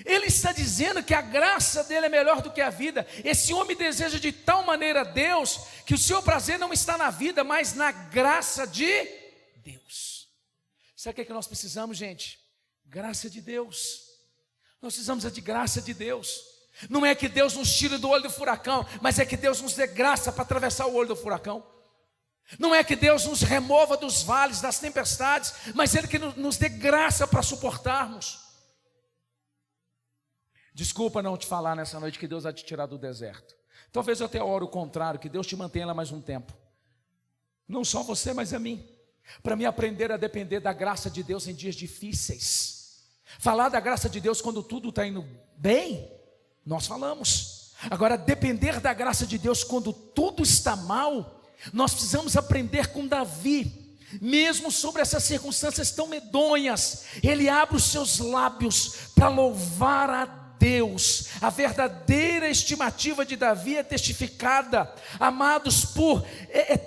Ele está dizendo que a graça dele é melhor do que a vida. Esse homem deseja de tal maneira Deus, que o seu prazer não está na vida, mas na graça de Deus. Sabe o que nós precisamos, gente? Graça de Deus. Nós precisamos de graça de Deus. Não é que Deus nos tire do olho do furacão, mas é que Deus nos dê graça para atravessar o olho do furacão. Não é que Deus nos remova dos vales, das tempestades, mas Ele que nos dê graça para suportarmos. Desculpa não te falar nessa noite que Deus vai te tirar do deserto. Talvez eu até ore o contrário, que Deus te mantenha lá mais um tempo. Não só você, mas a mim. Para me aprender a depender da graça de Deus em dias difíceis. Falar da graça de Deus quando tudo está indo bem, nós falamos. Agora, depender da graça de Deus quando tudo está mal, nós precisamos aprender com Davi. Mesmo sobre essas circunstâncias tão medonhas, ele abre os seus lábios para louvar a Deus. A verdadeira estimativa de Davi é testificada, amados, por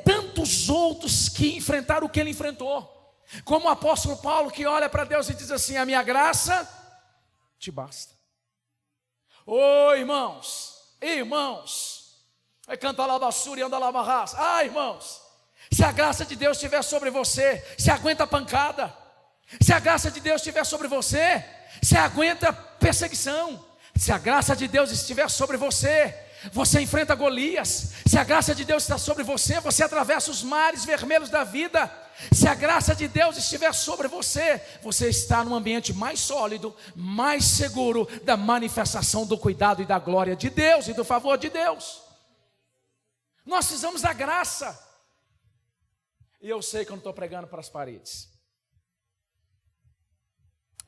tantos outros que enfrentaram o que ele enfrentou. Como o apóstolo Paulo, que olha para Deus e diz assim: a minha graça te basta. Ô irmãos, vai cantar lá basura e anda lá barras. Irmãos, se a graça de Deus estiver sobre você, se aguenta a pancada. Se a graça de Deus estiver sobre você, se aguenta perseguição. Se a graça de Deus estiver sobre você, você enfrenta Golias. Se a graça de Deus está sobre você, você atravessa os mares vermelhos da vida. Se a graça de Deus estiver sobre você, você está num ambiente mais sólido, mais seguro da manifestação do cuidado e da glória de Deus e do favor de Deus. Nós precisamos da graça. E eu sei que eu não estou pregando para as paredes.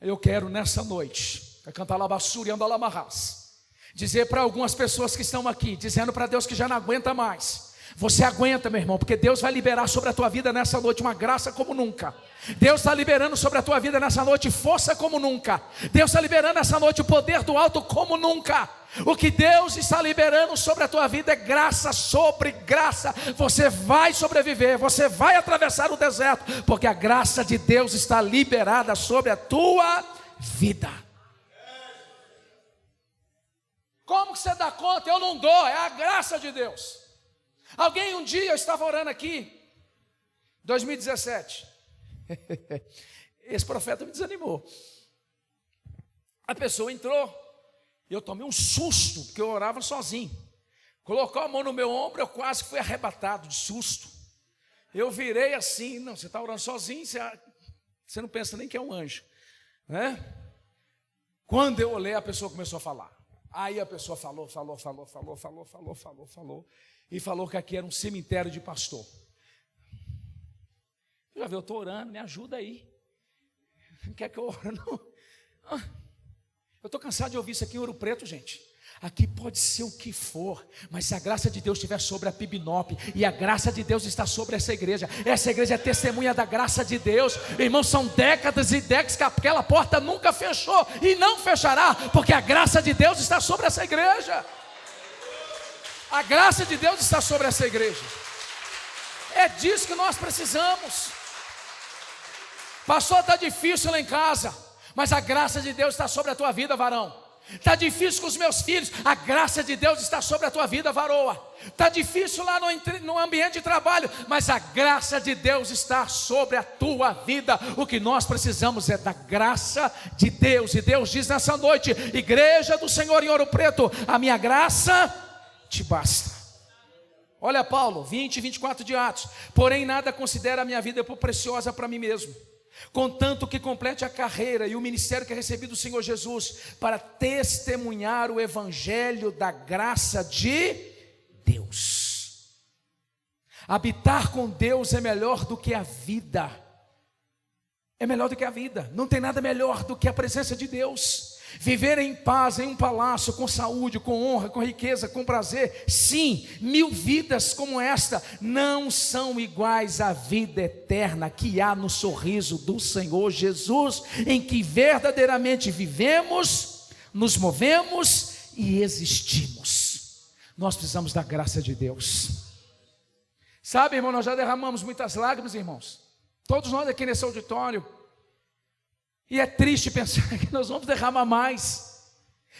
Eu quero nessa noite, vai cantar lá basura e andar lá marras, dizer para algumas pessoas que estão aqui, dizendo para Deus que já não aguenta mais. Você aguenta, meu irmão, porque Deus vai liberar sobre a tua vida nessa noite uma graça como nunca. Deus está liberando sobre a tua vida nessa noite força como nunca. Deus está liberando nessa noite o poder do alto como nunca. O que Deus está liberando sobre a tua vida é graça sobre graça. Você vai sobreviver, você vai atravessar o deserto, porque a graça de Deus está liberada sobre a tua vida. Como que você dá conta? Eu não dou, é a graça de Deus. Alguém um dia, eu estava orando aqui, 2017, esse profeta me desanimou. A pessoa entrou, e eu tomei um susto, porque eu orava sozinho. Colocou a mão no meu ombro, eu quase fui arrebatado de susto. Eu virei assim, não, você está orando sozinho, você não pensa nem que é um anjo, né? Quando eu olhei, a pessoa começou a falar. Aí a pessoa falou. e falou que aqui era um cemitério de pastor. Já viu, eu estou orando, me ajuda aí. Não quer que eu ore, não? Eu estou cansado de ouvir isso aqui em Ouro Preto, gente. Aqui pode ser o que for, mas se a graça de Deus estiver sobre a Pibinop, e a graça de Deus está sobre essa igreja é testemunha da graça de Deus. Irmãos, são décadas e décadas que aquela porta nunca fechou, e não fechará, porque a graça de Deus está sobre essa igreja. A graça de Deus está sobre essa igreja. É disso que nós precisamos. Pastor, está difícil lá em casa, mas a graça de Deus está sobre a tua vida, varão. Está difícil com os meus filhos, a graça de Deus está sobre a tua vida, varoa. Está difícil lá no ambiente de trabalho, mas a graça de Deus está sobre a tua vida. O que nós precisamos é da graça de Deus. E Deus diz nessa noite: igreja do Senhor em Ouro Preto, a minha graça te basta. Olha Paulo, 20 e 24 de Atos: porém nada considero a minha vida por preciosa para mim mesmo, contanto que complete a carreira e o ministério que recebi do Senhor Jesus, para testemunhar o evangelho da graça de Deus. Habitar com Deus é melhor do que a vida. É melhor do que a vida. Não tem nada melhor do que a presença de Deus. Viver em paz em um palácio, com saúde, com honra, com riqueza, com prazer. Sim, 1000 vidas como esta não são iguais à vida eterna que há no sorriso do Senhor Jesus, em que verdadeiramente vivemos, nos movemos e existimos. Nós precisamos da graça de Deus. Sabe, irmão, nós já derramamos muitas lágrimas, irmãos. Todos nós aqui nesse auditório. E é triste pensar que nós vamos derramar mais.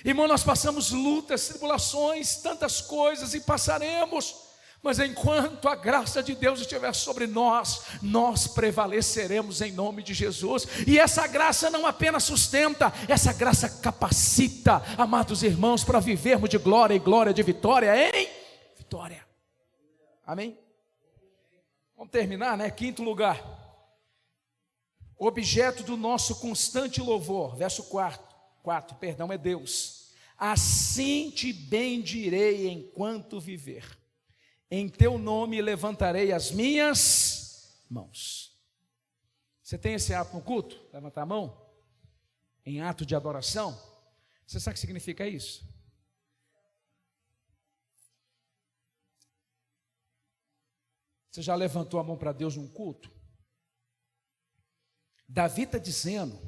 Irmão, nós passamos lutas, tribulações, tantas coisas, e passaremos. Mas enquanto a graça de Deus estiver sobre nós, nós prevaleceremos em nome de Jesus. E essa graça não apenas sustenta, essa graça capacita, amados irmãos, para vivermos de glória em glória, de vitória em vitória. Amém? Vamos terminar, né? 5º lugar. Objeto do nosso constante louvor, verso 4, é Deus. Assim te bendirei enquanto viver, em teu nome levantarei as minhas mãos. Você tem esse ato no culto? Levantar a mão? Em ato de adoração? Você sabe o que significa isso? Você já levantou a mão para Deus num culto? Davi está dizendo: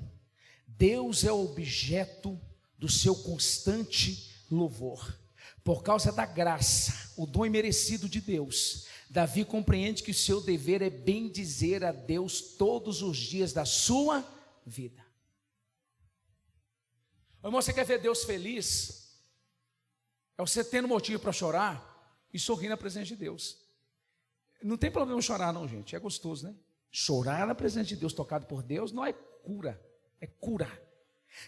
Deus é o objeto do seu constante louvor. Por causa da graça, o dom imerecido de Deus, Davi compreende que o seu dever é bendizer a Deus todos os dias da sua vida. Irmão, você quer ver Deus feliz? É você tendo motivo para chorar e sorrir na presença de Deus. Não tem problema chorar não, gente, é gostoso, né? Chorar na presença de Deus, tocado por Deus, não é cura, é cura.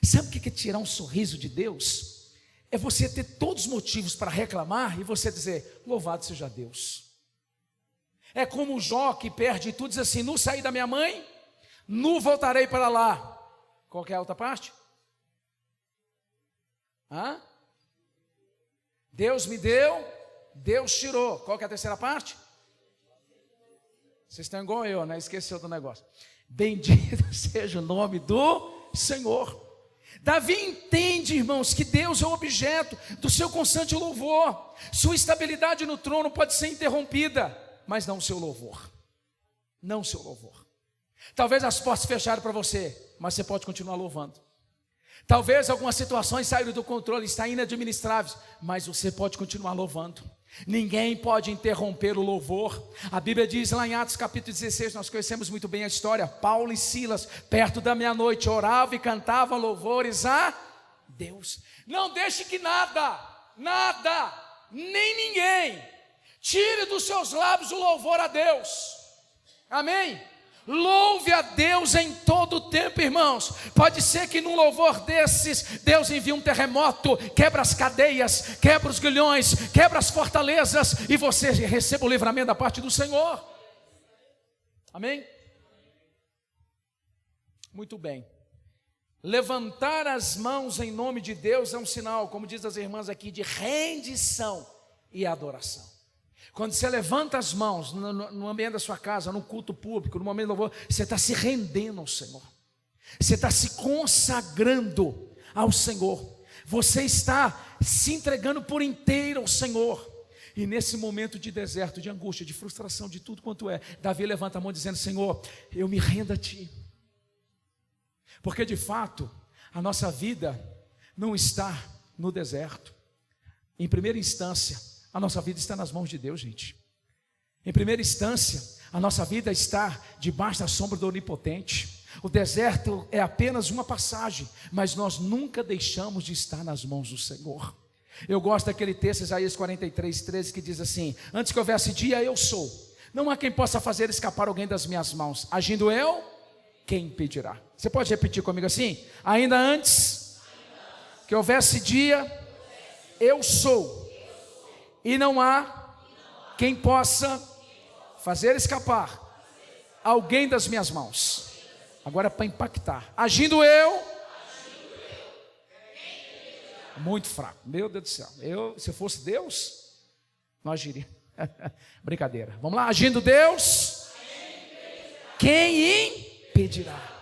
Sabe o que é tirar um sorriso de Deus? É você ter todos os motivos para reclamar e você dizer: louvado seja Deus. É como o Jó que perde tudo, diz assim: nu saí da minha mãe, nu voltarei para lá. Qual que é a outra parte? Deus me deu, Deus tirou. Qual que é a terceira parte? Vocês estão igual eu, né? Esqueceu do negócio. Bendito seja o nome do Senhor. Davi entende, irmãos, que Deus é o objeto do seu constante louvor. Sua estabilidade no trono pode ser interrompida, mas não o seu louvor. Não o seu louvor. Talvez as portas fecharam para você, mas você pode continuar louvando. Talvez algumas situações saíram do controle, está inadministráveis, mas você pode continuar louvando. Ninguém pode interromper o louvor. A Bíblia diz lá em Atos capítulo 16, nós conhecemos muito bem a história. Paulo e Silas, perto da meia-noite, oravam e cantavam louvores a Deus. Não deixe que nada, nem ninguém tire dos seus lábios o louvor a Deus. Amém? Louve a Deus em todo o tempo, irmãos. Pode ser que num louvor desses Deus envie um terremoto, quebra as cadeias, quebra os grilhões, quebra as fortalezas, e você receba o livramento da parte do Senhor. Amém? Muito bem. Levantar as mãos em nome de Deus é um sinal, como diz as irmãs aqui, de rendição e adoração. Quando você levanta as mãos no ambiente da sua casa, no culto público, no momento do louvor, você está se rendendo ao Senhor. Você está se consagrando ao Senhor. Você está se entregando por inteiro ao Senhor. E nesse momento de deserto, de angústia, de frustração, de tudo quanto é, Davi levanta a mão dizendo: Senhor, eu me rendo a Ti. Porque de fato, a nossa vida não está no deserto. Em primeira instância, a nossa vida está nas mãos de Deus, gente. Em primeira instância, a nossa vida está debaixo da sombra do Onipotente. O deserto é apenas uma passagem, mas nós nunca deixamos de estar nas mãos do Senhor. Eu gosto daquele texto, Isaías 43:13, que diz assim: antes que houvesse dia, eu sou. Não há quem possa fazer escapar alguém das minhas mãos. Agindo eu, quem impedirá? Você pode repetir comigo assim? Ainda antes que houvesse dia, eu sou. E não há quem possa fazer escapar alguém das minhas mãos. Agora para impactar. Agindo eu, muito fraco. Meu Deus do céu. Se eu fosse Deus, não agiria. Brincadeira. Vamos lá. Agindo Deus, quem impedirá?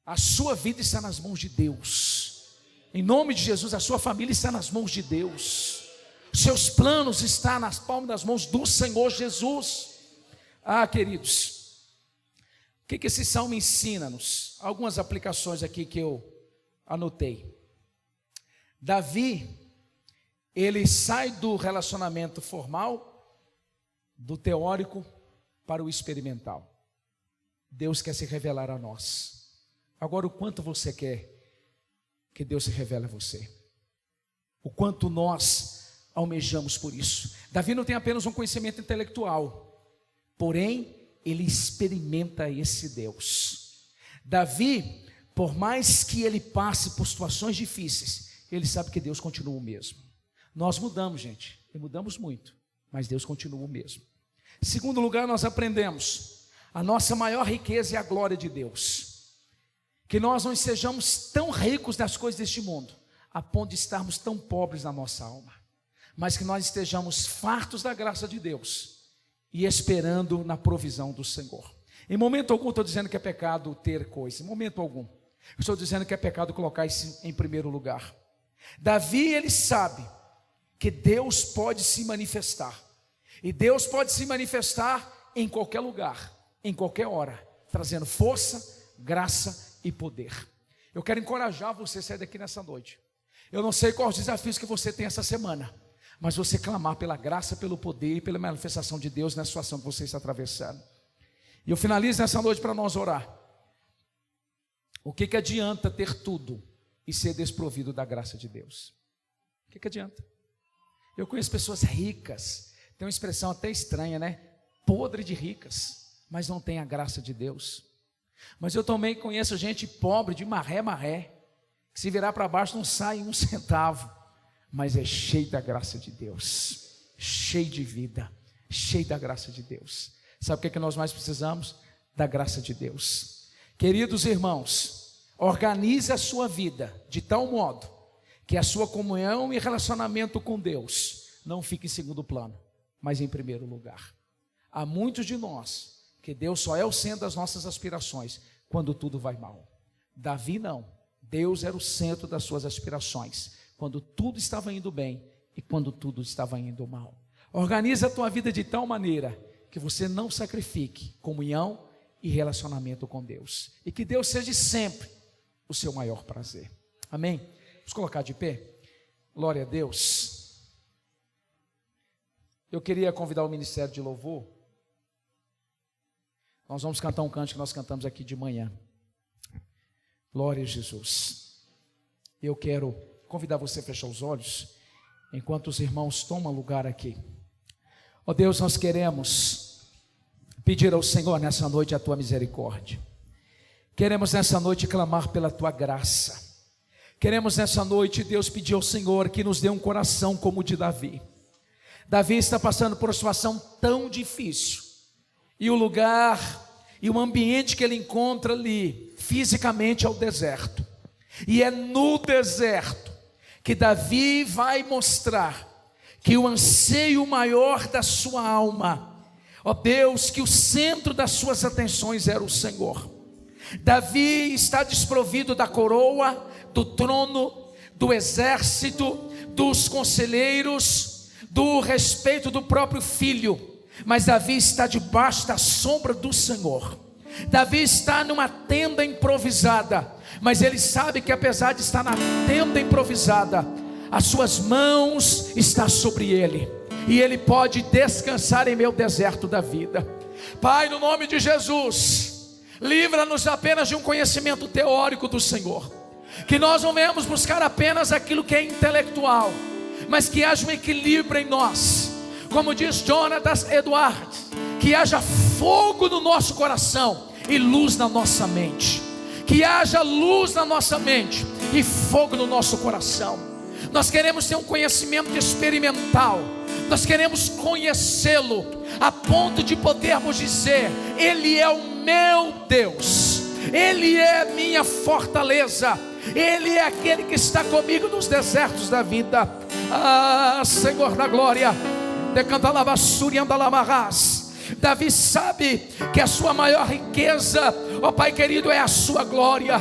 A sua vida está nas mãos de Deus. Em nome de Jesus, a sua família está nas mãos de Deus. Seus planos estão nas palmas das mãos do Senhor Jesus. Ah, queridos, o que esse salmo ensina-nos? Algumas aplicações aqui que eu anotei. Davi, ele sai do relacionamento formal, do teórico, para o experimental. Deus quer se revelar a nós. Agora, o quanto você quer que Deus se revele a você? O quanto nós almejamos por isso? Davi não tem apenas um conhecimento intelectual, porém, ele experimenta esse Deus. Davi, por mais que ele passe por situações difíceis, ele sabe que Deus continua o mesmo. Nós mudamos, gente, e mudamos muito, mas Deus continua o mesmo. Em segundo lugar, nós aprendemos: a nossa maior riqueza é a glória de Deus. Que nós não sejamos tão ricos das coisas deste mundo, a ponto de estarmos tão pobres na nossa alma, mas que nós estejamos fartos da graça de Deus e esperando na provisão do Senhor. Em momento algum estou dizendo que é pecado ter coisa, em momento algum. Eu estou dizendo que é pecado colocar isso em primeiro lugar. Davi, ele sabe que Deus pode se manifestar, e Deus pode se manifestar em qualquer lugar, em qualquer hora, trazendo força, graça e poder. Eu quero encorajar você a sair daqui nessa noite. Eu não sei quais os desafios que você tem essa semana, mas você clamar pela graça, pelo poder e pela manifestação de Deus na situação que você está atravessando. E eu finalizo nessa noite para nós orar. O que adianta ter tudo e ser desprovido da graça de Deus? O que adianta? Eu conheço pessoas ricas, tem uma expressão até estranha, né? Podre de ricas, mas não tem a graça de Deus. Mas eu também conheço gente pobre de maré, que se virar para baixo não sai um centavo, mas é cheio da graça de Deus, cheio de vida, cheio da graça de Deus. Sabe o que nós mais precisamos? Da graça de Deus. Queridos irmãos, organize a sua vida de tal modo que a sua comunhão e relacionamento com Deus não fique em segundo plano, mas em primeiro lugar. Há muitos de nós que Deus só é o centro das nossas aspirações quando tudo vai mal. Davi não. Deus era o centro das suas aspirações quando tudo estava indo bem e quando tudo estava indo mal. Organize a tua vida de tal maneira que você não sacrifique comunhão e relacionamento com Deus, e que Deus seja sempre o seu maior prazer. Amém? Vamos colocar de pé? Glória a Deus. Eu queria convidar o Ministério de Louvor. Nós vamos cantar um canto que nós cantamos aqui de manhã. Glória a Jesus. Eu quero convidar você a fechar os olhos, enquanto os irmãos tomam lugar aqui. Ó Deus, nós queremos pedir ao Senhor nessa noite a Tua misericórdia. Queremos nessa noite clamar pela Tua graça. Queremos nessa noite, Deus, pedir ao Senhor que nos dê um coração como o de Davi. Davi está passando por uma situação tão difícil, e o lugar e o ambiente que ele encontra ali, fisicamente, é o deserto. E é no deserto que Davi vai mostrar que o anseio maior da sua alma, ó Deus, que o centro das suas atenções era o Senhor. Davi está desprovido da coroa, do trono, do exército, dos conselheiros, do respeito do próprio filho, mas Davi está debaixo da sombra do Senhor. Davi está numa tenda improvisada, mas ele sabe que apesar de estar na tenda improvisada, as suas mãos estão sobre ele, e ele pode descansar em meu deserto da vida. Pai, no nome de Jesus, livra-nos apenas de um conhecimento teórico do Senhor, que nós não venhamos buscar apenas aquilo que é intelectual, mas que haja um equilíbrio em nós, como diz Jonathan Edwards, que haja fogo no nosso coração e luz na nossa mente, que haja luz na nossa mente e fogo no nosso coração. Nós queremos ter um conhecimento experimental, nós queremos conhecê-lo a ponto de podermos dizer: Ele é o meu Deus, Ele é minha fortaleza, Ele é aquele que está comigo nos desertos da vida. Ah, Senhor da glória, Davi sabe que a sua maior riqueza, ó Pai querido, é a sua glória.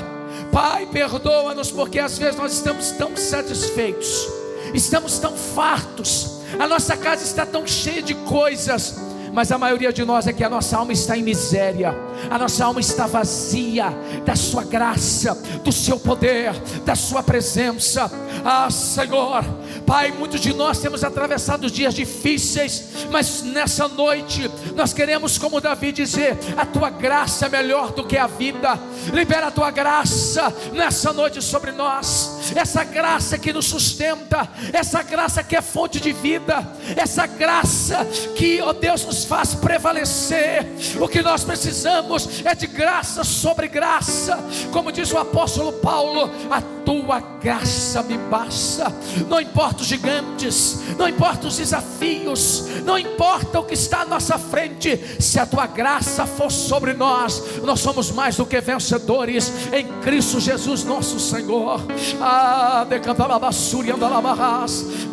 Pai, perdoa-nos, porque às vezes nós estamos tão satisfeitos, estamos tão fartos, a nossa casa está tão cheia de coisas, mas a maioria de nós é que a nossa alma está em miséria, a nossa alma está vazia da sua graça, do seu poder, da sua presença. Ah, Senhor, Pai, muitos de nós temos atravessado dias difíceis, mas nessa noite nós queremos, como Davi, dizer: a tua graça é melhor do que a vida. Libera a tua graça nessa noite sobre nós, essa graça que nos sustenta, essa graça que é fonte de vida, essa graça que, ó Deus, nos faz prevalecer. O que nós precisamos é de graça sobre graça, como diz o apóstolo Paulo: a tua graça me basta. Não importa os gigantes, não importa os desafios, não importa o que está à nossa frente, se a tua graça for sobre nós, nós somos mais do que vencedores em Cristo Jesus nosso Senhor. Ah,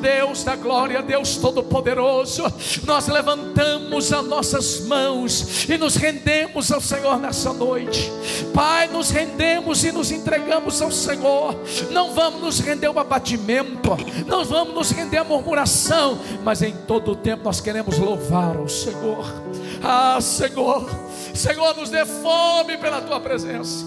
Deus da glória, Deus todo-poderoso, nós levantamos as nossas mãos e nos rendemos ao Senhor nessa noite. Pai, nos rendemos e nos entregamos ao Senhor. Não vamos nos render ao abatimento, não vamos nos render à murmuração, mas em todo o tempo nós queremos louvar ao Senhor. Ah, Senhor, Senhor, nos dê fome pela tua presença,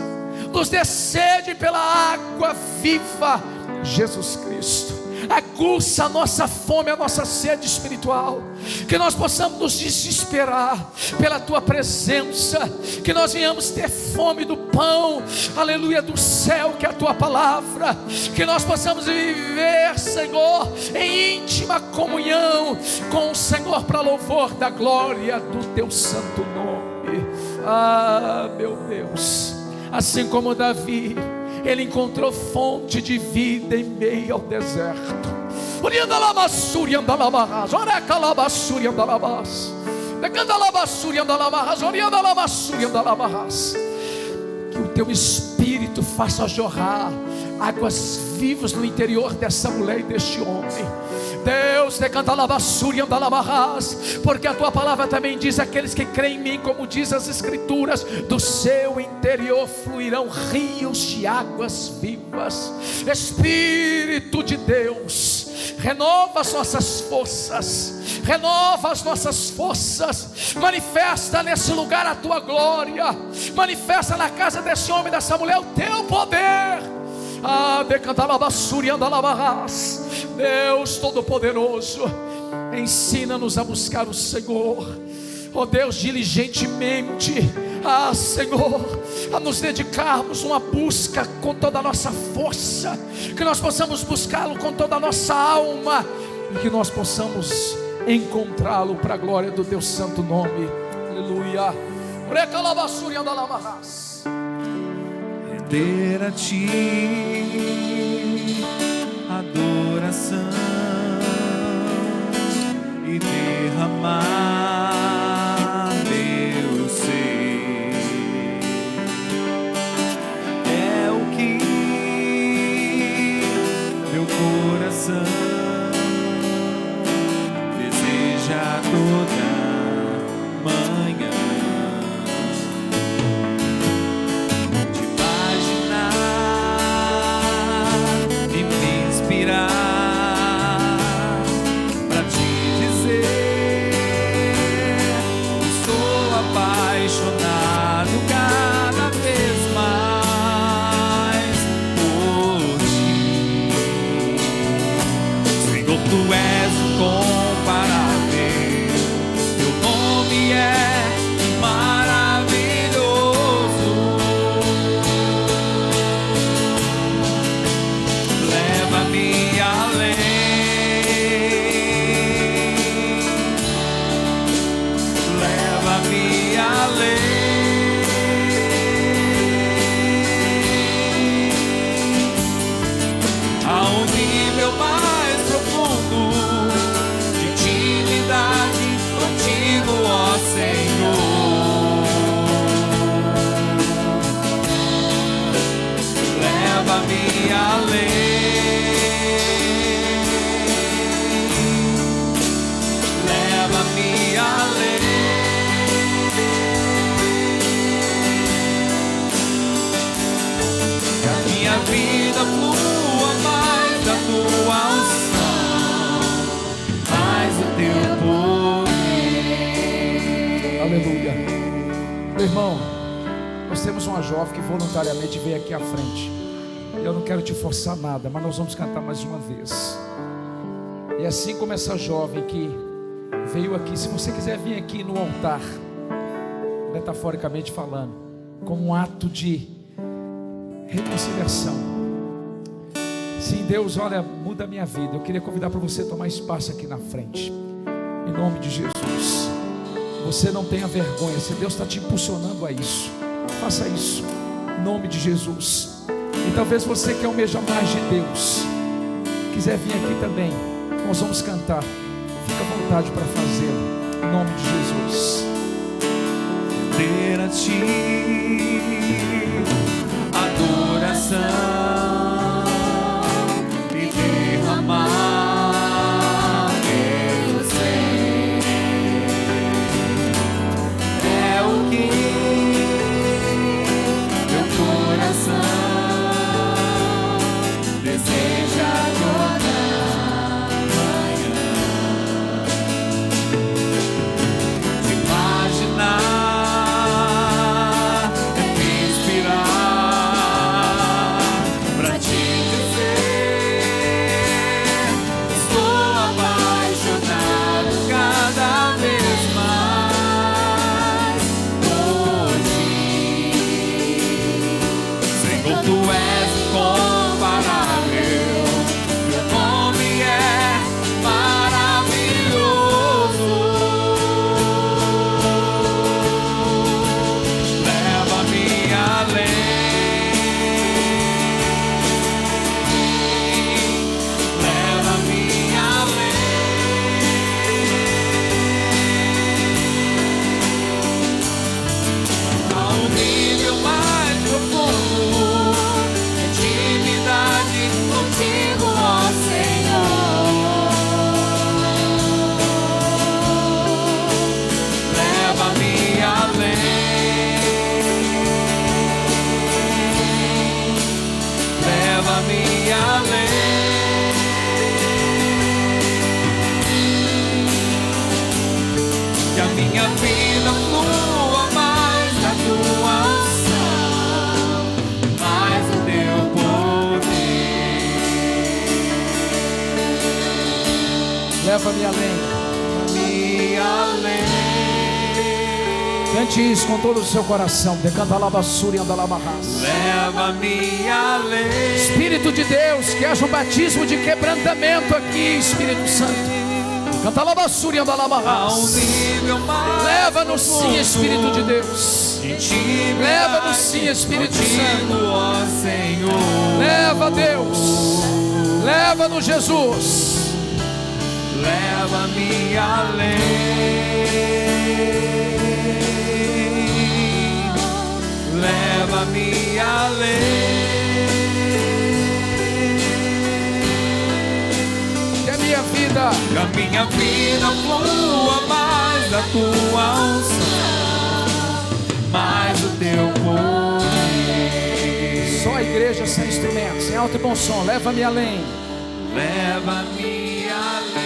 nos dê sede pela água viva, Jesus Cristo. Aguça a nossa fome, a nossa sede espiritual, que nós possamos nos desesperar pela tua presença, que nós venhamos ter fome do pão, aleluia, do céu, que é a tua palavra, que nós possamos viver, Senhor, em íntima comunhão com o Senhor, para louvor da glória do teu santo nome. Ah, meu Deus, assim como Davi, ele encontrou fonte de vida em meio ao deserto. Que o teu Espírito faça jorrar águas vivas no interior dessa mulher e deste homem. Deus, porque a tua palavra também diz: aqueles que creem em mim, como diz as Escrituras, do seu interior fluirão rios de águas vivas. Espírito de Deus, renova as nossas forças, renova as nossas forças, manifesta nesse lugar a tua glória, manifesta na casa desse homem, dessa mulher, o teu poder. Ah, Deus Todo-Poderoso, ensina-nos a buscar o Senhor, ó Deus, diligentemente. Ah, Senhor, a nos dedicarmos uma busca com toda a nossa força, que nós possamos buscá-lo com toda a nossa alma, e que nós possamos encontrá-lo para a glória do teu santo nome. Aleluia. Render a ti adoração e derramar meu ser, é o que meu coração leva-me além, leva-me além. Que a minha vida flua mais da tua unção, mais o teu poder. Aleluia. Meu irmão, nós temos uma jovem que voluntariamente veio aqui à frente. Eu não quero te forçar nada, mas nós vamos cantar mais uma vez. E assim como essa jovem que veio aqui, se você quiser vir aqui no altar, metaforicamente falando, como um ato de reconciliação. Sim, Deus, olha, muda a minha vida. Eu queria convidar para você tomar espaço aqui na frente, em nome de Jesus. Você não tenha vergonha, se Deus está te impulsionando a isso, faça isso, em nome de Jesus. E talvez você que almeja mais de Deus, quiser vir aqui também, nós vamos cantar. Fica à vontade para fazê-lo, em nome de Jesus. Ter a ti adoração e derramar teu ser é o que meu coração deseja toda manhã. Te imaginar é me inspirar pra te dizer: estou apaixonado cada vez mais por ti. Senhor, tu és incomparável, teu nome é maravilhoso. Leva-me além, leva-me além, a um nível mais profundo, intimidade contigo, ó Senhor. Leva-me além, leva-me além. Que a minha vida flua mais da tua unção, mais o teu poder. Leva-me além. Leva-me além. Cante isso com todo o seu coração. Decanta lá basura e anda lá barras. Leva-me além. Espírito de Deus, que haja um batismo de quebrantamento aqui, Espírito Santo. Canta lá basura e anda lá A um barras. nível mais Leva-nos sim, profundo, Espírito de Deus. intimidade Leva-nos sim, Espírito contigo, Santo. ó Senhor. Leva, Deus. Leva-nos, Jesus. Leva-me além, leva-me além. Que a minha vida Que a minha vida flua mais da tua unção, mais o teu poder. só a igreja sem instrumentos, sem alto e bom som. Leva-me além. Leva-me além,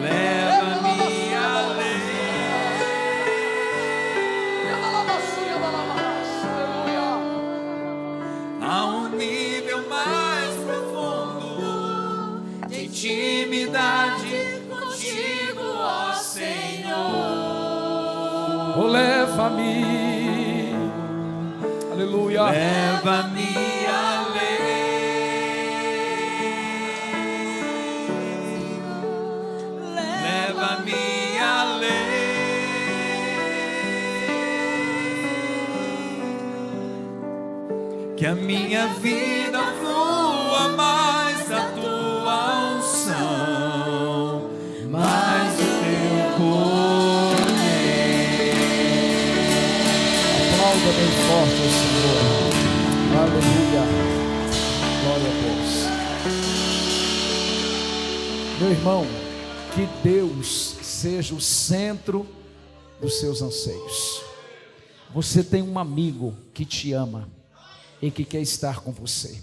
leva-me além, a um nível mais profundo de intimidade contigo, ó Senhor. Oh, leva-me, aleluia. Leva-me além, leva-me além. Que a minha vida flua mais da tua unção, mais o teu poder. aplauda bem forte ao Senhor. Aleluia. Glória a Deus. Meu irmão, que Deus seja o centro dos seus anseios. Você tem um amigo que te ama e que quer estar com você.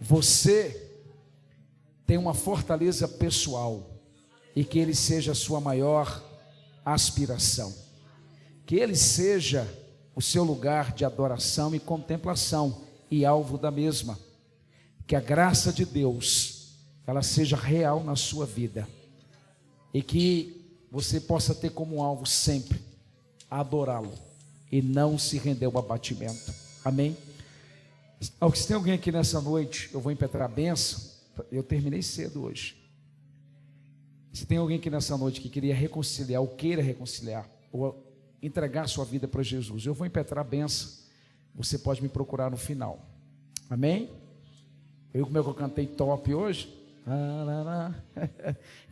Você tem uma fortaleza pessoal e que ele seja a sua maior aspiração. Que ele seja o seu lugar de adoração e contemplação e alvo da mesma. Que a graça de Deus, ela seja real na sua vida. E que você possa ter como alvo sempre adorá-lo e não se render ao abatimento. Amém? Se tem alguém aqui nessa noite, eu vou impetrar a bênção. Eu terminei cedo hoje. Se tem alguém aqui nessa noite que queria reconciliar, ou queira reconciliar, ou entregar sua vida para Jesus, eu vou impetrar a bênção. Você pode me procurar no final. Amém? Como eu cantei top hoje.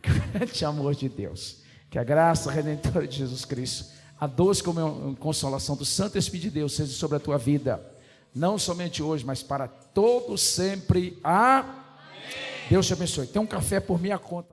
Grande amor de Deus, que a graça redentora de Jesus Cristo, a doce consolação do Santo Espírito de Deus seja sobre a tua vida, não somente hoje, mas para todos sempre. Deus te abençoe. Tem um café por minha conta.